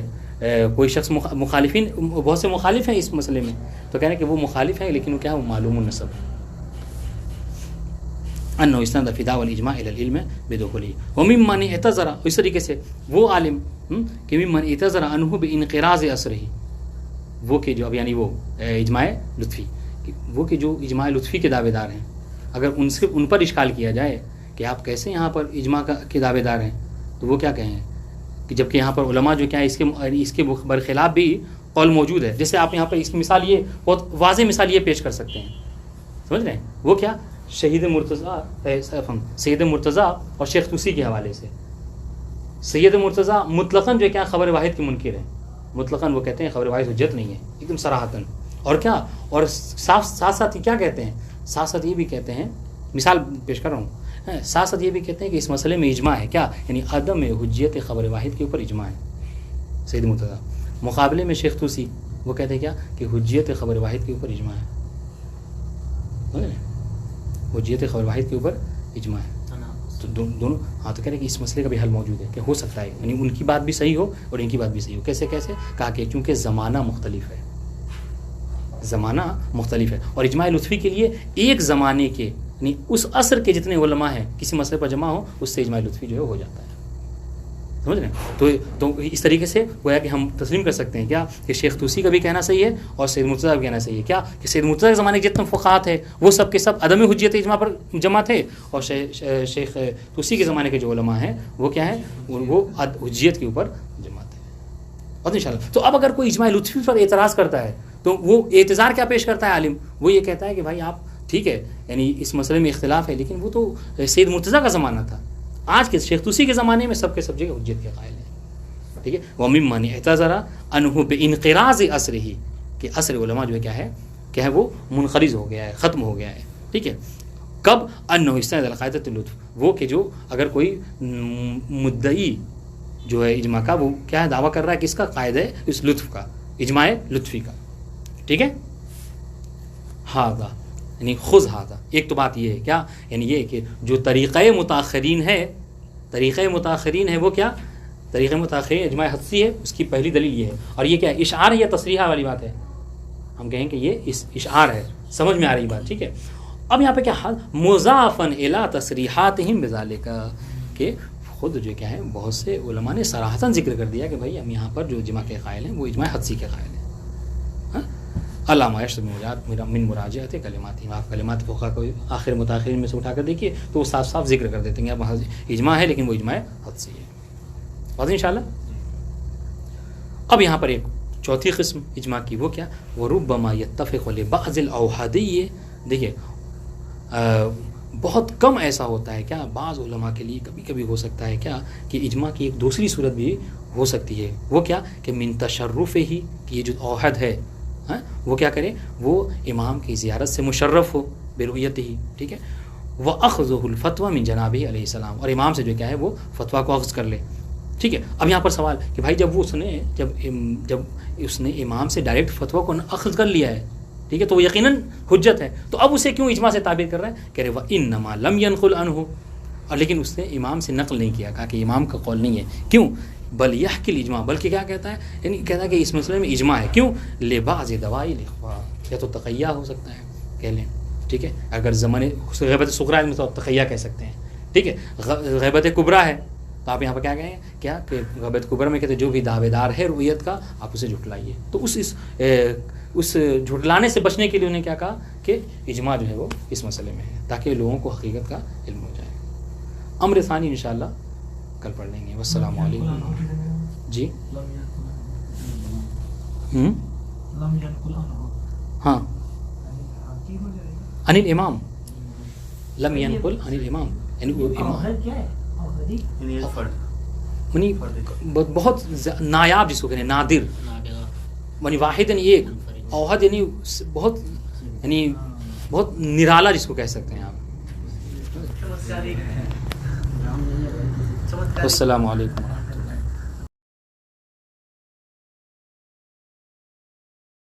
کوئی شخص مخالفین بہت سے مخالف ہیں اس مسئلے میں، تو کہہ رہے ہیں کہ وہ مخالف ہیں لیکن وہ کیا ہے وہ معلوم النسب ہے. انہ استند فی دعوی الاجماع الی العلم بدخولہ وممن اعتذر، اس طریقے سے وہ عالم کہ ممن اعتذر عنہ بانقراض اثرہ، وہ کہ جو اب یعنی وہ اجماع لطفی، وہ کہ جو اجماع لطفی کے دعوے دار ہیں، اگر ان پر اشکال کیا جائے کہ آپ کیسے یہاں پر اجماع کے دعوے دار ہیں، تو وہ کیا کہیں کہ جبکہ یہاں پر علماء جو کیا ہے اس کے برخلاف بھی قول موجود ہے. جیسے آپ یہاں پر اس کی مثال یہ بہت واضح مثال یہ پیش کر سکتے ہیں، سمجھ رہے ہیں، وہ کیا سید مرتضیٰ اور شیخ طوسی کے حوالے سے. سید مرتضیٰ مطلقاً جو کیا خبر واحد کے منکر ہیں، مطلقاً وہ کہتے ہیں خبر واحد حجت نہیں ہے ایک دم صراحتاً. اور کیا، اور ساتھ ساتھ کیا کہتے ہیں، ساتھ ساتھ یہ بھی کہتے ہیں، مثال پیش کر رہا ہوں، ساتھ ساتھ یہ بھی کہتے ہیں کہ اس مسئلے میں اجماع ہے، کیا یعنی عدم حجیت خبر واحد کے اوپر اجماع ہے. سید مرتضیٰ مقابلے میں شیخ طوسی وہ کہتے ہیں کیا کہ حجیت خبر واحد کے اوپر اجماع ہے، حجیت خبر واحد کے اوپر اجماع ہے. تو دونوں ہاں تو کہہ رہے ہیں کہ اس مسئلے کا بھی حل موجود ہے کہ ہو سکتا ہے یعنی ان کی بات بھی صحیح ہو اور ان کی بات بھی صحیح ہو. کیسے کہا کہ چونکہ زمانہ مختلف ہے، زمانہ مختلف ہے، اور اجماع لطفی کے لیے ایک زمانے کے یعنی اس عصر کے جتنے علماء ہیں کسی مسئلے پر جمع ہو اس سے اجماع لطفی جو ہے ہو جاتا ہے. سمجھ رہے ہیں، تو اس طریقے سے گویا کہ ہم تسلیم کر سکتے ہیں کیا کہ شیخ طوسی کا بھی کہنا صحیح ہے اور سید مرتضیٰ کا بھی کہنا صحیح ہے، کیا کہ سید مرتضیٰ کے زمانے کے جتنے فقہاء تھے وہ سب کے سب عدم حجیت اجماع پر جمع تھے، اور شیخ طوسی کے زمانے کے جو علماء ہیں وہ کیا ہیں وہ حجیت کے اوپر جمع تھے. اور انشاءاللہ تو اب اگر کوئی اجماع لطفی پر اعتراض کرتا ہے تو وہ اعتذار کیا پیش کرتا ہے عالم، وہ یہ کہتا ہے کہ بھائی آپ ٹھیک ہے یعنی اس مسئلے میں اختلاف ہے لیکن وہ تو سید مرتضیٰ کا زمانہ تھا، آج کے شیخ طوسی کے زمانے میں سب کے سب جگہ حجت کے قائل ہیں. ٹھیک ہے، وممن اعتذر عنہ بانقراض اثرہ، کہ اثر علماء جو ہے کیا ہے وہ منقرض ہو گیا ہے، ختم ہو گیا ہے. ٹھیک ہے، کب انہ استند علی قاعدۃ اللطف، وہ کہ جو اگر کوئی مدعی جو ہے اجماع کا وہ کیا ہے دعویٰ کر رہا ہے کس کا، قاعدہ اس لطف کا، اجماع لطفی کا. ٹھیک ہے، ہاذا یعنی خذ ہاذا، ایک تو بات یہ ہے کیا یعنی یہ کہ جو طریقہ متاخرین ہے وہ کیا، طریقہ متاخرین اجماع حدسی ہے، اس کی پہلی دلیل یہ ہے. اور یہ کیا اشعار ہے یا تصریحہ والی بات ہے، ہم کہیں کہ یہ اشعار ہے، سمجھ میں آ رہی بات. ٹھیک ہے، اب یہاں پہ کیا حال مضافن الی تصریحاتہم بذالک، کہ خود جو کیا ہے بہت سے علماء نے صراحتاً ذکر کر دیا کہ بھائی ہم یہاں پر جو اجماع کے قائل ہیں وہ اجماع حدسی کے قائل ہیں. علامہ من مراجعت کلمات، آپ کلمات فقہا کو آخر متاخرین میں سے اٹھا کر دیکھیے تو وہ صاف صاف ذکر کر دیتے ہیں کہ اجماع ہے لیکن وہ اجماع حدسی ہے. واضح انشاءاللہ. اب یہاں پر ایک چوتھی قسم اجماع کی، وہ کیا، وربما یتفق لبعض الاوحادی، دیکھیے بہت کم ایسا ہوتا ہے کیا، بعض علماء کے لیے کبھی کبھی ہو سکتا ہے کیا کہ اجماع کی ایک دوسری صورت بھی ہو سکتی ہے، وہ کیا کہ من تشرف ہی، کہ یہ جو عہد ہے وہ کیا کرے، وہ امام کی زیارت سے مشرف ہو برؤیت ہی، ٹھیک ہے، وَأَخْذُهُ الْفَتْوَى مِن جنابہ علیہ السلام، اور امام سے جو کیا ہے وہ فتویٰ کو اخذ کر لے، ٹھیک ہے۔ اب یہاں پر سوال کہ بھائی جب اس نے امام سے ڈائریکٹ فتویٰ کو اخذ کر لیا ہے، ٹھیک ہے، تو وہ یقیناً حجت ہے، تو اب اسے کیوں اجماع سے تعبیر کر رہا ہے، کہہ رہے وَإِنَّمَا لَمْ يَنْقُلْ عَنْهُ، اور لیکن اس نے امام سے نقل نہیں کیا، کہا کہ امام کا قول نہیں ہے، کیوں، بل یحکی الاجماع، بلکہ کیا کہتا ہے، یعنی کہتا ہے کہ اس مسئلے میں اجماع ہے، کیوں، لبعض دوائی الاخفاء، یا تو تقیہ ہو سکتا ہے کہہ لیں، ٹھیک ہے، اگر زمانے غیبت صغریٰ میں تو تقیہ کہہ سکتے ہیں، ٹھیک ہے، غیبت کبریٰ ہے تو آپ یہاں پر کیا کہیں گے، کیا کہ غیبت کبریٰ میں کہتے ہیں جو بھی دعوے دار ہے رؤیت کا آپ اسے جھٹلائیے، تو اس جھٹلانے سے بچنے کے لیے انہیں کیا کہا کہ اجماع جو ہے وہ اس مسئلے میں ہے، تاکہ لوگوں کو حقیقت کا علم ہو جائے۔ امر ثانی انشاءاللہ کل پڑھ لیں گے۔ والسلام علیکم۔ جی ہاں، عن الامام، لم ينقل عن الامام، یعنی وہ امام یعنی بہت نایاب، جس کو کہتے ہیں نادر، یعنی واحد یعنی ایک، اوحد یعنی بہت نرالا جس کو کہہ سکتے ہیں آپ۔ السلام علیکم۔